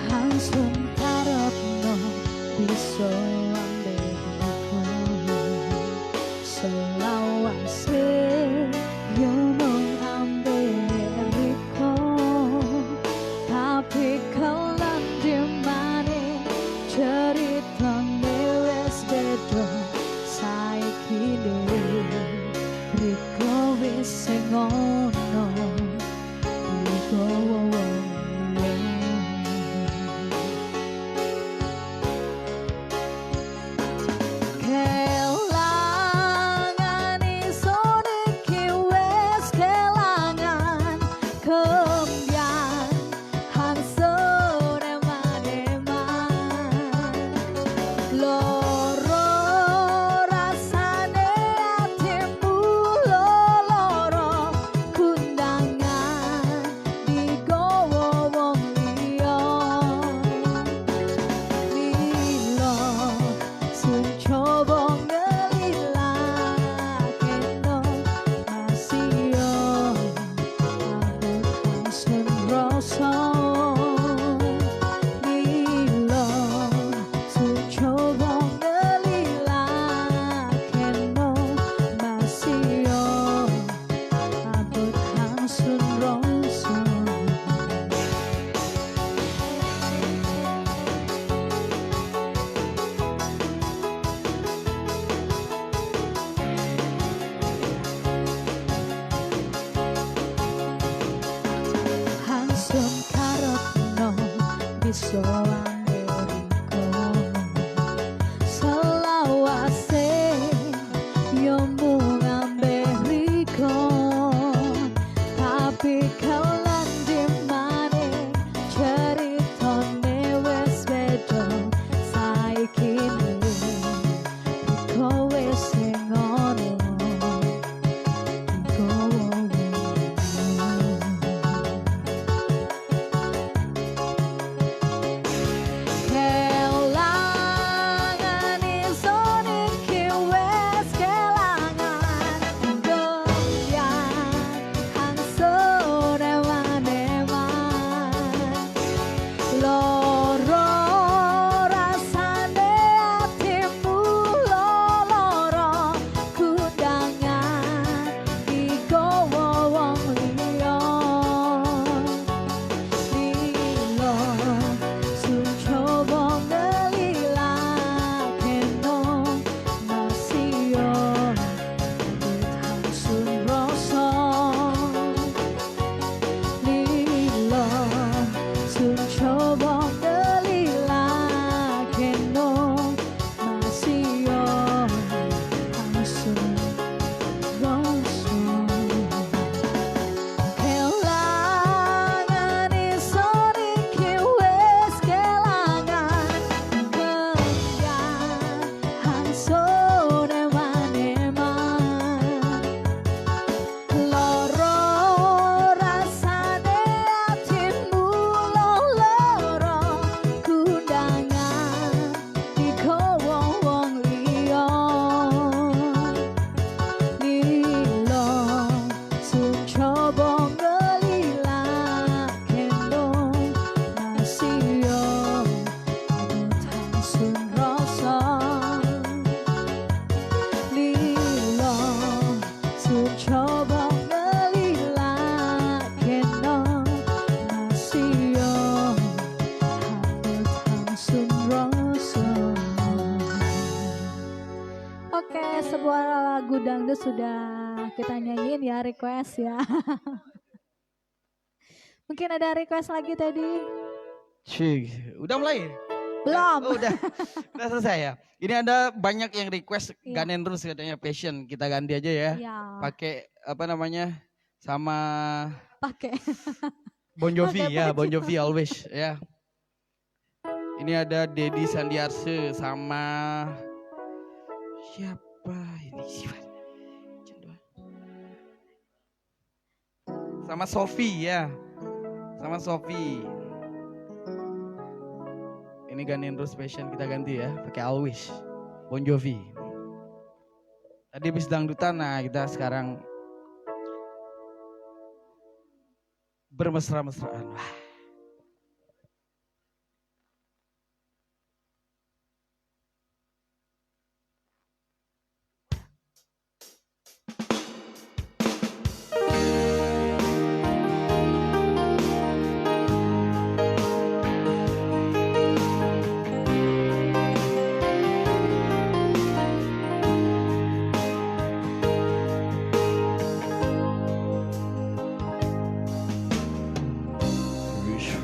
langsung karepno bisa ambilku selawase yo mung ambil riko, tapi kalau dimane ceritane wis beda saiki riko wis sing ono riko seorang diriku selawase yang mengamberiku tapi kalian dimana ceritane wes beda saiki kowe sing ono kelangan iso iki wes kelangan goyang hangsur eman-eman loro rasane atimu loro kudangan digowo wong liya lilo sun coba ngelilakeno masio betang sun rasa lilo sun coba ngelilakeno masio betang sun rasa kelangan iso iki wes kelangan goyang hangsur eman-eman loro rasane atimu loro kudangan digowo wong liya lilo sun coba ngelilakeno masio betang sun rasa lilo sun coba ngelilakeno masio betang sun rasa. Oke, sebuah lagu dangdut sudah kita nyanyiin ya, request ya. Mungkin ada request lagi tadi? Cik, udah mulai? Belum. Oh, udah selesai ya. Ini ada banyak yang request Iya. Gun N' Roses katanya Passion, kita ganti aja ya. Ya, Pakai apa namanya? Sama pakai. Bon Jovi Pakai ya, baju. Bon Jovi Always ya. Ini ada Deddy Sandiarse sama siapa ini siapa? Sama Sophie ya. Sama Sophie. Ini Gun N' Roses Passion kita ganti ya, pakai Always. Bon Jovi. Tadi habis dangdutan, nah kita sekarang bermesra-mesraan. Wah.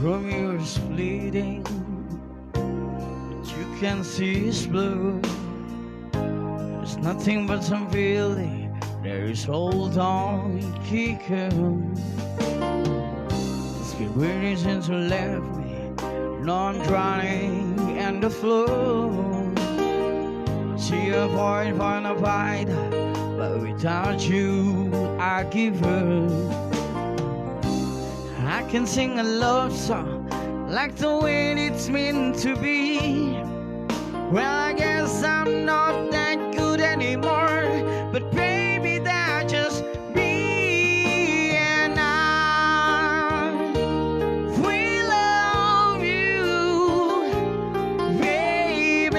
Romeo is bleeding, but you can see his blood. There's nothing but some feeling. There is hold on, kick him. It's been waiting since you left me. Now I'm drowning in the flow. See a point, find a fight, but without you, I give up. I can sing a love song like the way it's meant to be. Well, I guess I'm not that good anymore, but baby, that's just me, and I will love you, baby.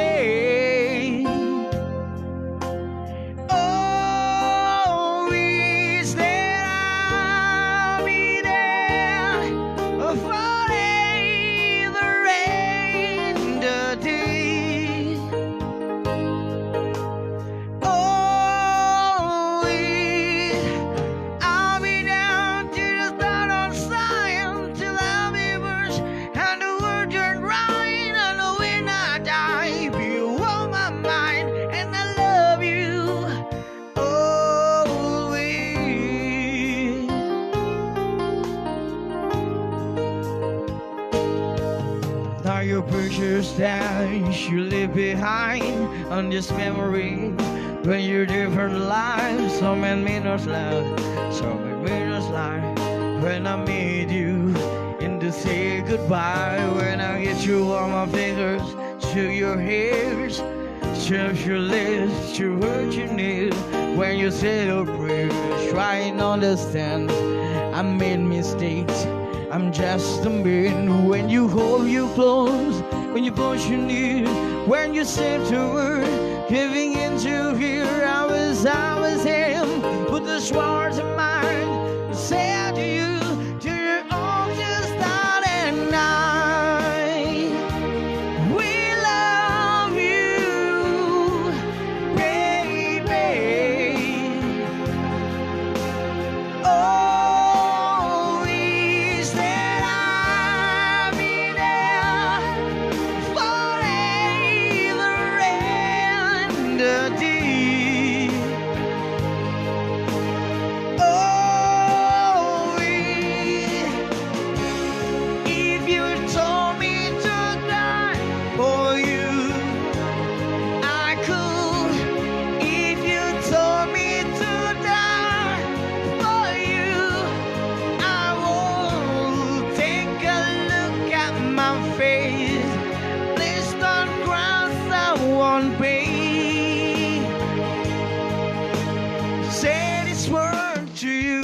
Always there, I'll be there for the rain, the day. Oh, pictures that you leave behind on this memory when your different lives. So many minutes left, so many minutes left when I meet you and to say goodbye. When I get you on my fingers to your hairs, touch your lips to what you need. When you say your prayers, try and understand I made mistakes. I'm just a man. When you hold you close, when you push your knee, when you say the word, giving into here, I was him. Put the words in mind, say to you, to your own just out at night. We love you, baby. Oh, we said I'll be there forever and a day. Oh, if you told me to die for you, I could. If you told me to die for you, I will. Take a look at my face. Please don't cross, I won't pay. Say this word to you.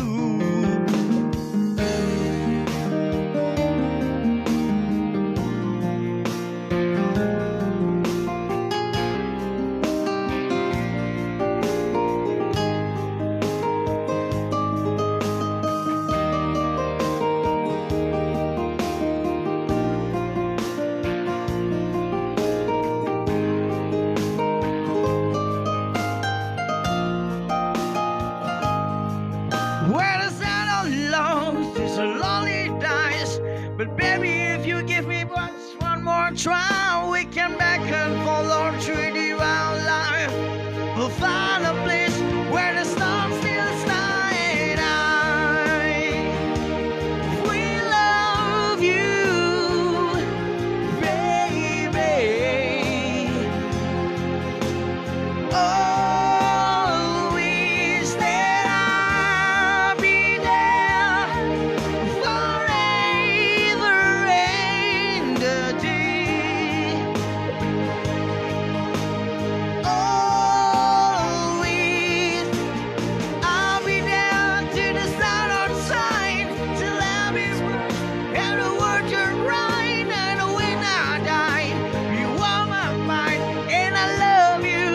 When the sun alone, it's a lonely dice. But baby, if you give me one more try, we can back and follow through the wild life. We'll find a place where the stars still shine. We love you, baby. Always that I'll be there forever and a day. Always I'll be there till the sun don't shine, till I'll be right and the world turn right. And when I die, you are my mind, and I love you.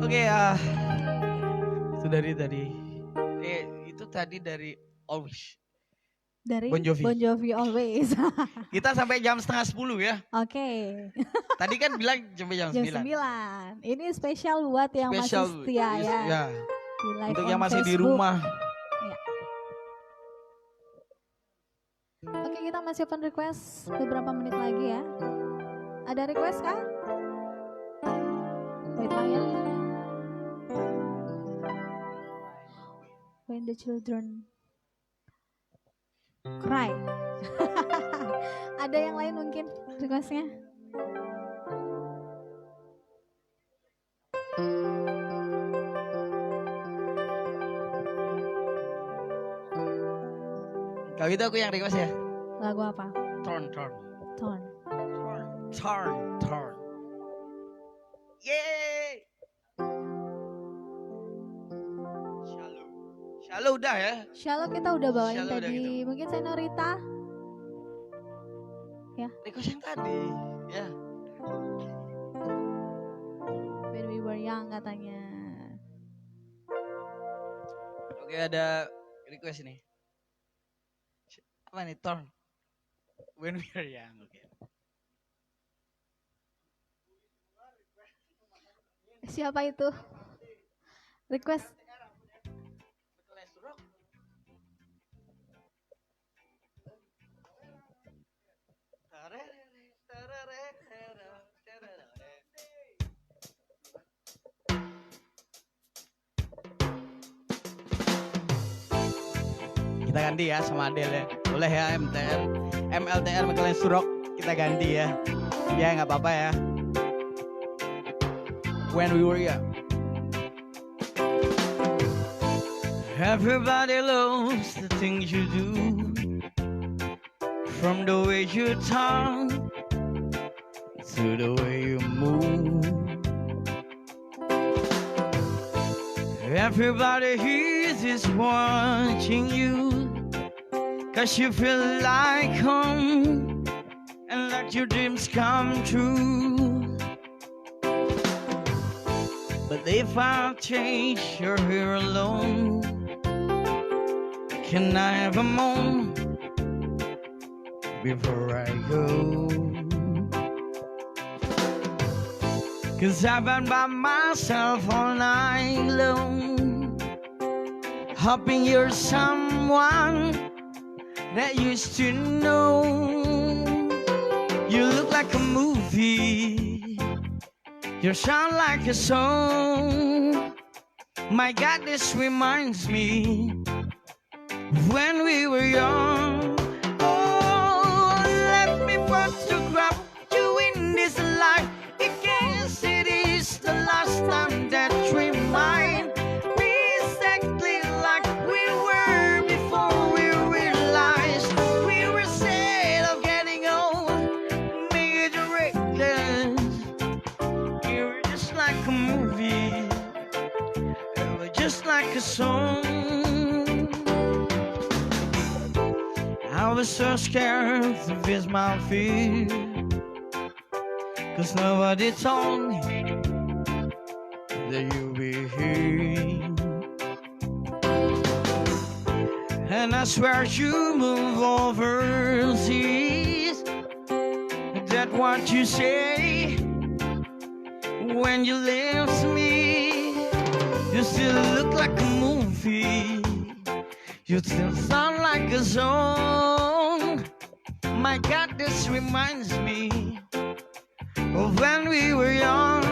Oke ya, itu dari itu tadi dari Always. Dari Bon Jovi. Bon Jovi Always. Kita sampai jam 9:30 ya. Oke. Tadi kan bilang sampai jam Jam 9. 9. Ini spesial buat yang Spesial, masih setia ya. ya. Di live Untuk on yang masih di Facebook. rumah. Ya. Oke, kita masih open request beberapa menit lagi ya. Ada request kah? Wait lang ya. When the children cry. Ada yang lain mungkin requestnya? Kalau gitu aku yang request ya. Lagu apa? Turn. Ton. Yeay. Shallow udah ya. Shallow kita udah bawain Shallow udah tadi. gitu. Mungkin Senorita. Ya. request yang tadi. Ya. When we were young katanya. Oke, ada request ini. Apa nih, Torn? When we are young. Oke. Siapa itu? Request. Kita ganti ya sama Adel ya. Boleh ya MLTR Megalen Surok kita ganti ya. Ya nggak apa-apa ya. When we were young. Everybody loves the things you do. From the way you talk to the way you move. Everybody here is watching you, 'cause you feel like home and let your dreams come true. But if I change, you're here alone. Can I have a moment before I go? 'Cause I've been by myself all night long, hoping you're someone that used to know. You look like a movie, you sound like a song. My God, this reminds me when we were young. Oh, let me photograph you in this life, because it is the last time that we might be exactly like we were before we realized we were scared of getting old. Make it reckless. You were just like a movie, you were just like a song. I was so scared to face my fear, 'cause nobody told me that you'd be here. And I swear you move overseas, that's what you say when you leave me. You still look like a movie, you still sound like a song. My God, this reminds me of when we were young.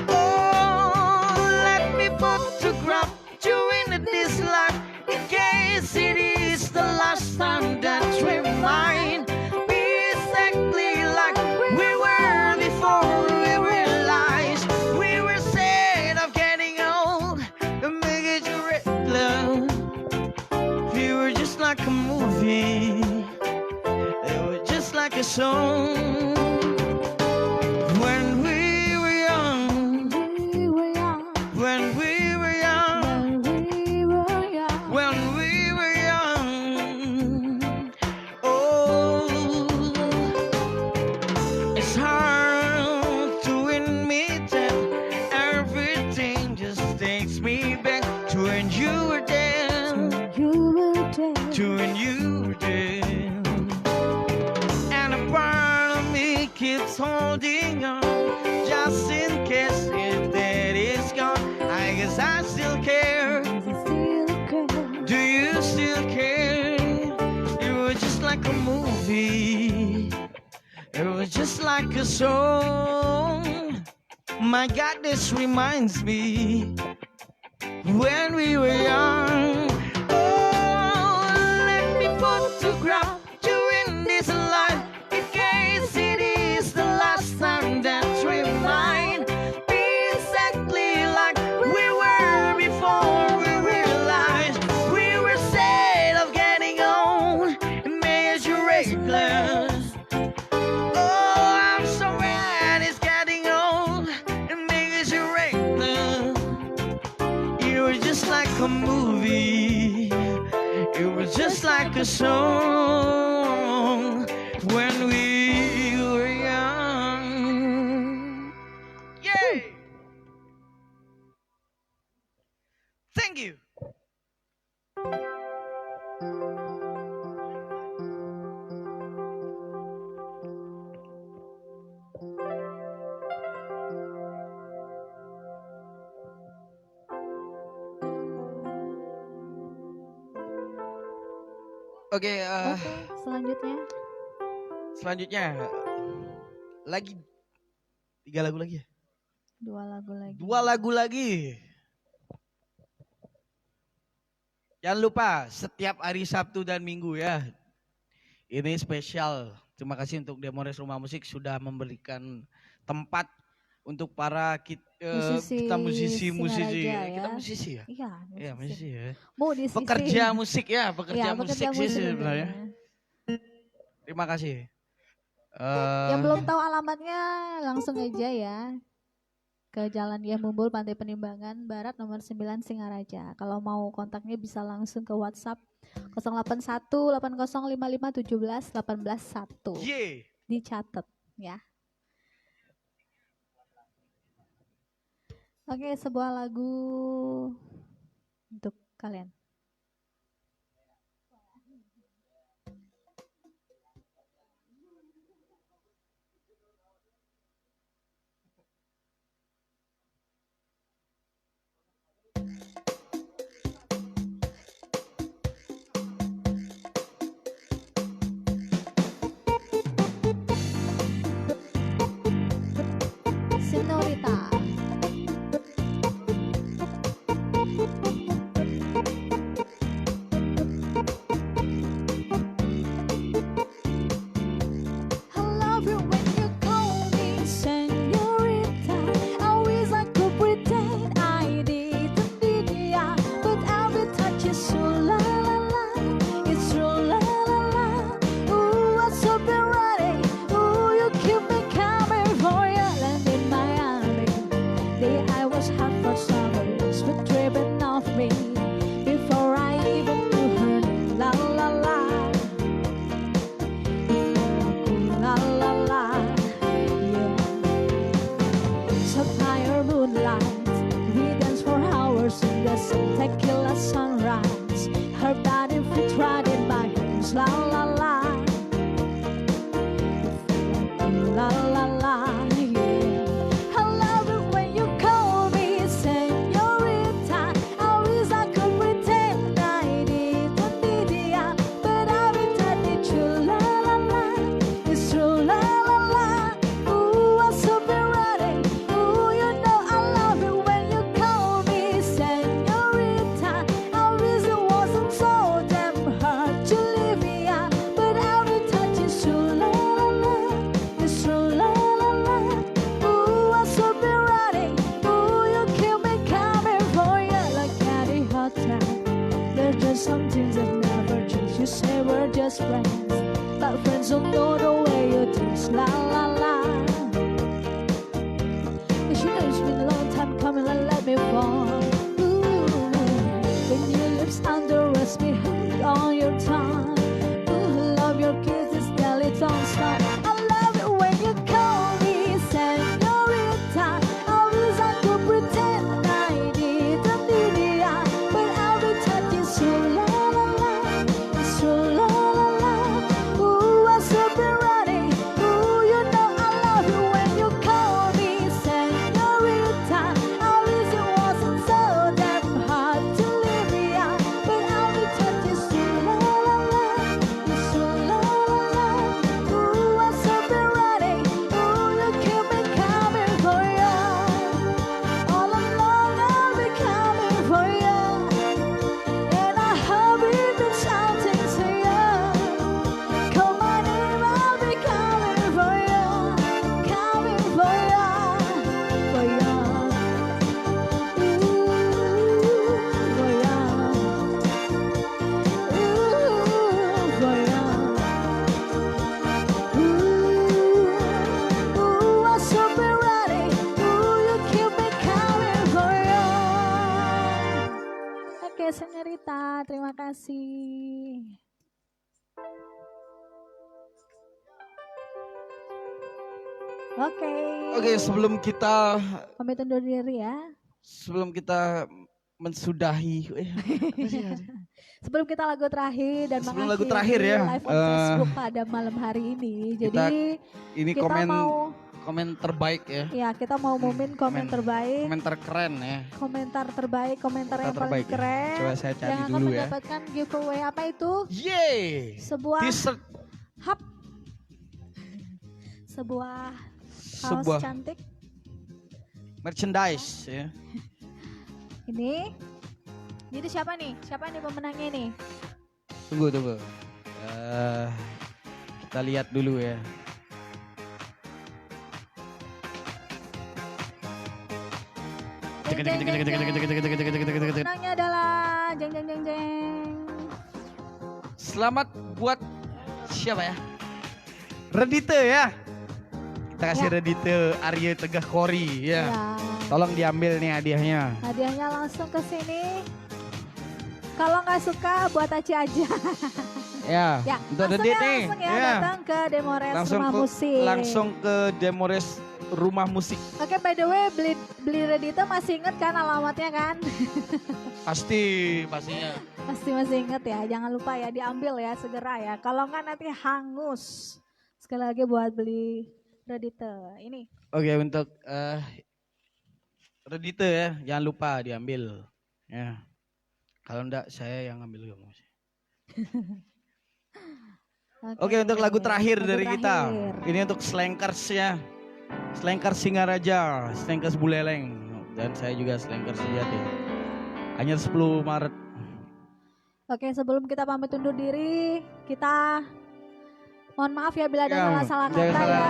Oh, let me photograph you in this life, in case it is the last time that we might be exactly like we were before we realized we were scared of getting old and make it regular. We were just like a movie, they were just like a song. When we were young, when we were young, when we were young. Oh, it's hard to admit that everything just takes me back to when you were there, to when you were there. And a part of me keeps holding on, just in case if that is gone. I guess I still care. Do you still care? It was just like a movie, it was just like a song. My God, this reminds me when we were young. Oh, let me photograph you in this life, in case it is the last time that we might be exactly like we were before we realized we were scared of getting old and made you reckless. Oh, I'm so mad it's getting old and makes you reckless. You were just like a movie, it was just like a song when we Oke, Oke, selanjutnya. selanjutnya lagi 3 lagu lagi ya? 2 lagu lagi. 2 lagu lagi. Jangan lupa setiap hari Sabtu dan Minggu ya. Ini spesial. Terima kasih untuk Demores Rumah Musik sudah memberikan tempat untuk para kita musisi. Singaraja, ya. Kita musisi ya? Iya, Iya, musisi ya. Musisi. Pekerja musik ya, pekerja Iya, musik pekerja sih musik sebenarnya. tentunya. Terima kasih. Yang belum tahu alamatnya langsung aja ya ke Jalan Diah Mumbul, Pantai Penimbangan Barat nomor 9 Singaraja. Kalau mau kontaknya bisa langsung ke WhatsApp 081 8055 17 18 1. Ye. Dicatat ya. Oke, sebuah lagu untuk kalian. Senorita. I love you when you call me senorita. I wish I could pretend I didn't ya, but every touch is so la la la. It's so la la la. Ooh, I'm so ready. Ooh, you keep me coming for you. Land in Miami. Day I was hot for summer. Sweet dripping off me before I even knew her name. La la la. La la la, yeah. Sapphire moonlight, we dance for hours in the sun, tequila sunrise. Her body fit right in my hands. La la la, la la la, yeah. I love it when you call me senorita. I wish I could pretend I didn't ya, but I pretended you. La la la. It's true, la la la. Ooh, I'm so ready. Ooh, you know I love it when you call me senorita. I wish it wasn't so damn hard to leave ya, but every touch is true, la la la. It's true, la la la. Ooh, I'm so ready. Ooh, you keep me coming for you like any hotel. There's just some things that never change. You say we're just friends, but friends don't know the way you taste. La la la. Cause you know it's been a long time coming, like let me fall. Ooh, when your lips undress me, hold on your tongue. Ooh, love your kisses, daily don't stop. I love it when you call me senorita. I wish I could pretend I didn't ya, but every touch is so la la la. It's so la la la. Ooh, I'm so ready. Ooh, you know I love you when you call me senorita. I wish it wasn't so damn hard to leave ya, but every touch is so la la la. It's so la la la. Ooh, I'm so ready. Ooh, you keep me coming for ya. All along I'll be coming for ya, and I hope you've been shouting to ya. Call my name, I'll be coming for ya, coming for ya, for ya. Ooh, for ya. Ooh, for ya. Ooh, I'm so ready. Ooh, you keep me coming for ya. Oke, senorita, terima kasih. Oke. Oke, sebelum kita Pamit undur diri ya. mensudahi apa sih? Sebelum kita lagu terakhir dan Sebelum mengakhiri lagu terakhir ya, live on Facebook pada malam hari ini. Jadi ini kita mau komen terbaik ya. Ya, kita mau umumin komen terbaik. Komentar keren ya. Komentar terbaik, komentar yang paling terbaik ya. keren. Coba saya cari yang akan dulu ya. mendapatkan giveaway apa itu? Yeay. Sebuah T-shirt. hap. Sebuah kaos Sebuah cantik. merchandise ya. Ini. Jadi siapa nih? Siapa nih pemenangnya nih? Tunggu. Kita lihat dulu ya. Pemenangnya adalah jeng. Selamat buat siapa ya? Redite ya. Kita kasih Ya. Redite Arya Tegah Kori ya. Ya. Tolong diambil nih hadiahnya. Hadiahnya langsung ke sini. Kalau nggak suka buat Aci aja. Ya, Ya, untuk langsung Redite ya, nih. langsung ya, datang ke Demores Rumah Musik. Langsung ke Demores Rumah Musik. Oke, by the way, beli Redite masih inget kan alamatnya kan? Pastinya. Pasti masih inget ya, jangan lupa ya diambil ya segera ya. Kalau nggak nanti hangus. Sekali lagi buat beli Redite. Ini. Oke, untuk Redite ya, jangan lupa diambil. Ya. Kalau enggak saya yang ambil kamu. Oke, untuk lagu terakhir dari kita. Ini untuk Slankers ya. Slankers Singaraja, Slankers Buleleng. Dan saya juga Slankers Sejati. Hanya 10 Maret. Oke, sebelum kita pamit undur diri, kita mohon maaf ya bila ada salah-salah kata ya.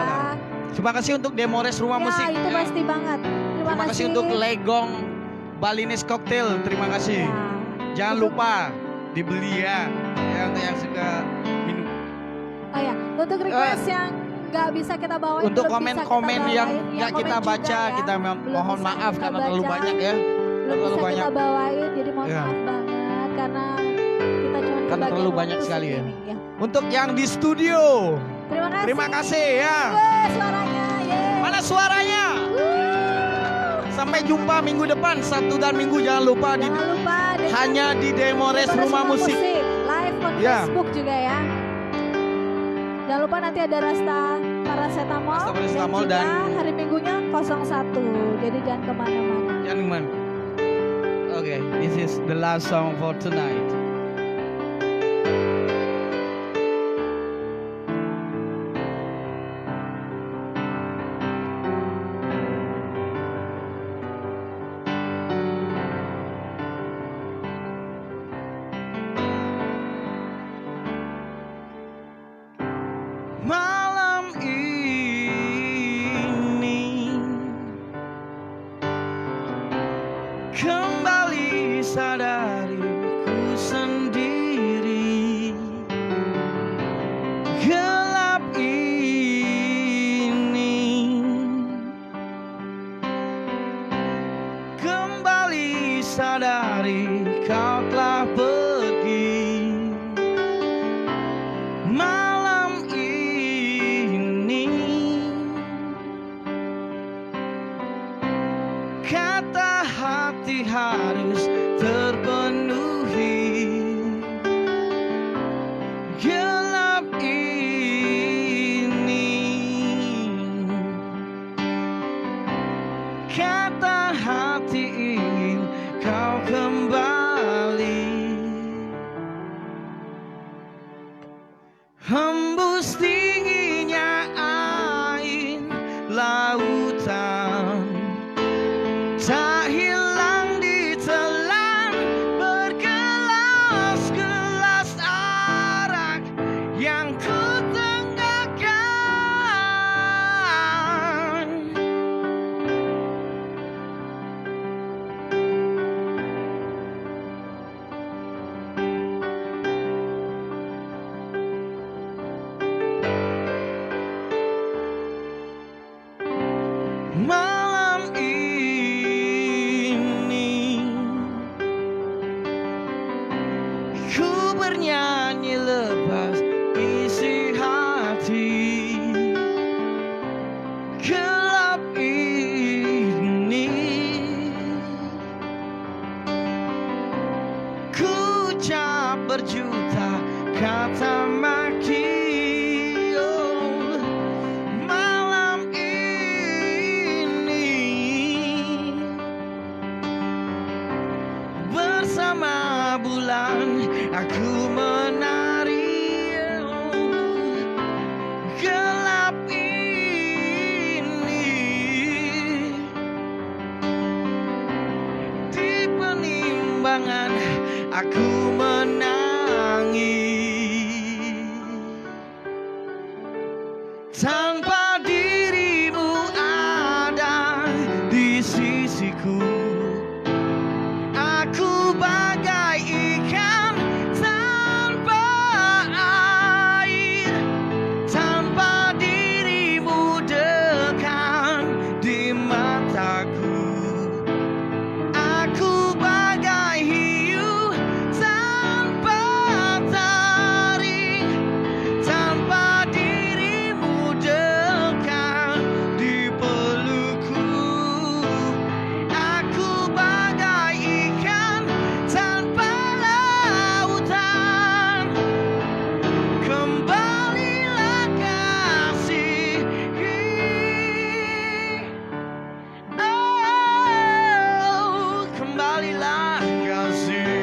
Terima kasih untuk Demores Rumah Ya, Musik. itu pasti banget. Terima kasih untuk Legong Balinese Cocktail. Terima kasih. Ya. Jangan lupa dibeli ya. Untuk yang suka minum. Oh ya, untuk request yang nggak bisa kita bawain, Untuk belum bisa komen-komen kita yang bawain, nggak kita komen baca, juga ya. kita Belum mohon bisa maaf kita karena terlalu baca, banyak ya. belum terlalu bisa banyak. kita bawain, jadi mohon Ya. maaf banget karena kita cuma Karena kebagian terlalu waktu banyak sekali ya. segini, ya. Untuk yang di studio, Terima kasih. ya. Yeay, suaranya, yeay. Mana suaranya? Sampai jumpa minggu depan, Sabtu dan Minggu. Jangan lupa Jangan lupa dengan hanya di Demores Rumah Musik. live on Ya. Facebook juga ya. Jangan lupa nanti ada paracetamol, Rasta paracetamol dan juga dan- hari Minggunya 01. Jadi jangan kemana-mana. Jangan kemana. Oke, this is the last song for tonight. Malam ini kembali sadariku sendiri, gelap ini kembali sadari kau telah pergi. Malam ini kata hati harus terpenuhi. Gelap ini kata hati ingin kau kembali. Hembus dinginnya air lautan, tak hilang ditelan bergelas-gelas arak yang ku tenggakkan. Malam ini ku bernyanyi lepas isi hati. Gelap ini ku ucap berjuta kata maki. Oh, malam ini bulan aku menari gelap ini di penimbangan aku menangis tanpa dirimu ada di sisiku. Aku bagai ikan tanpa air, tanpa dirimu dekat di mataku. Aku bagai hiu tanpa taring, tanpa dirimu dekat di pelukku. Aku bagai ikan tanpa lautan, kembalilah kasih. Oh, kembalilah kasih.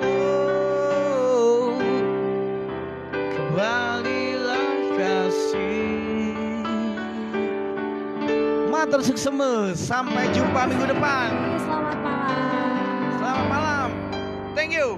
Oh, kembalilah kasih. Matur sukseme, sampai jumpa minggu depan. Selamat malam. Selamat malam. Thank you.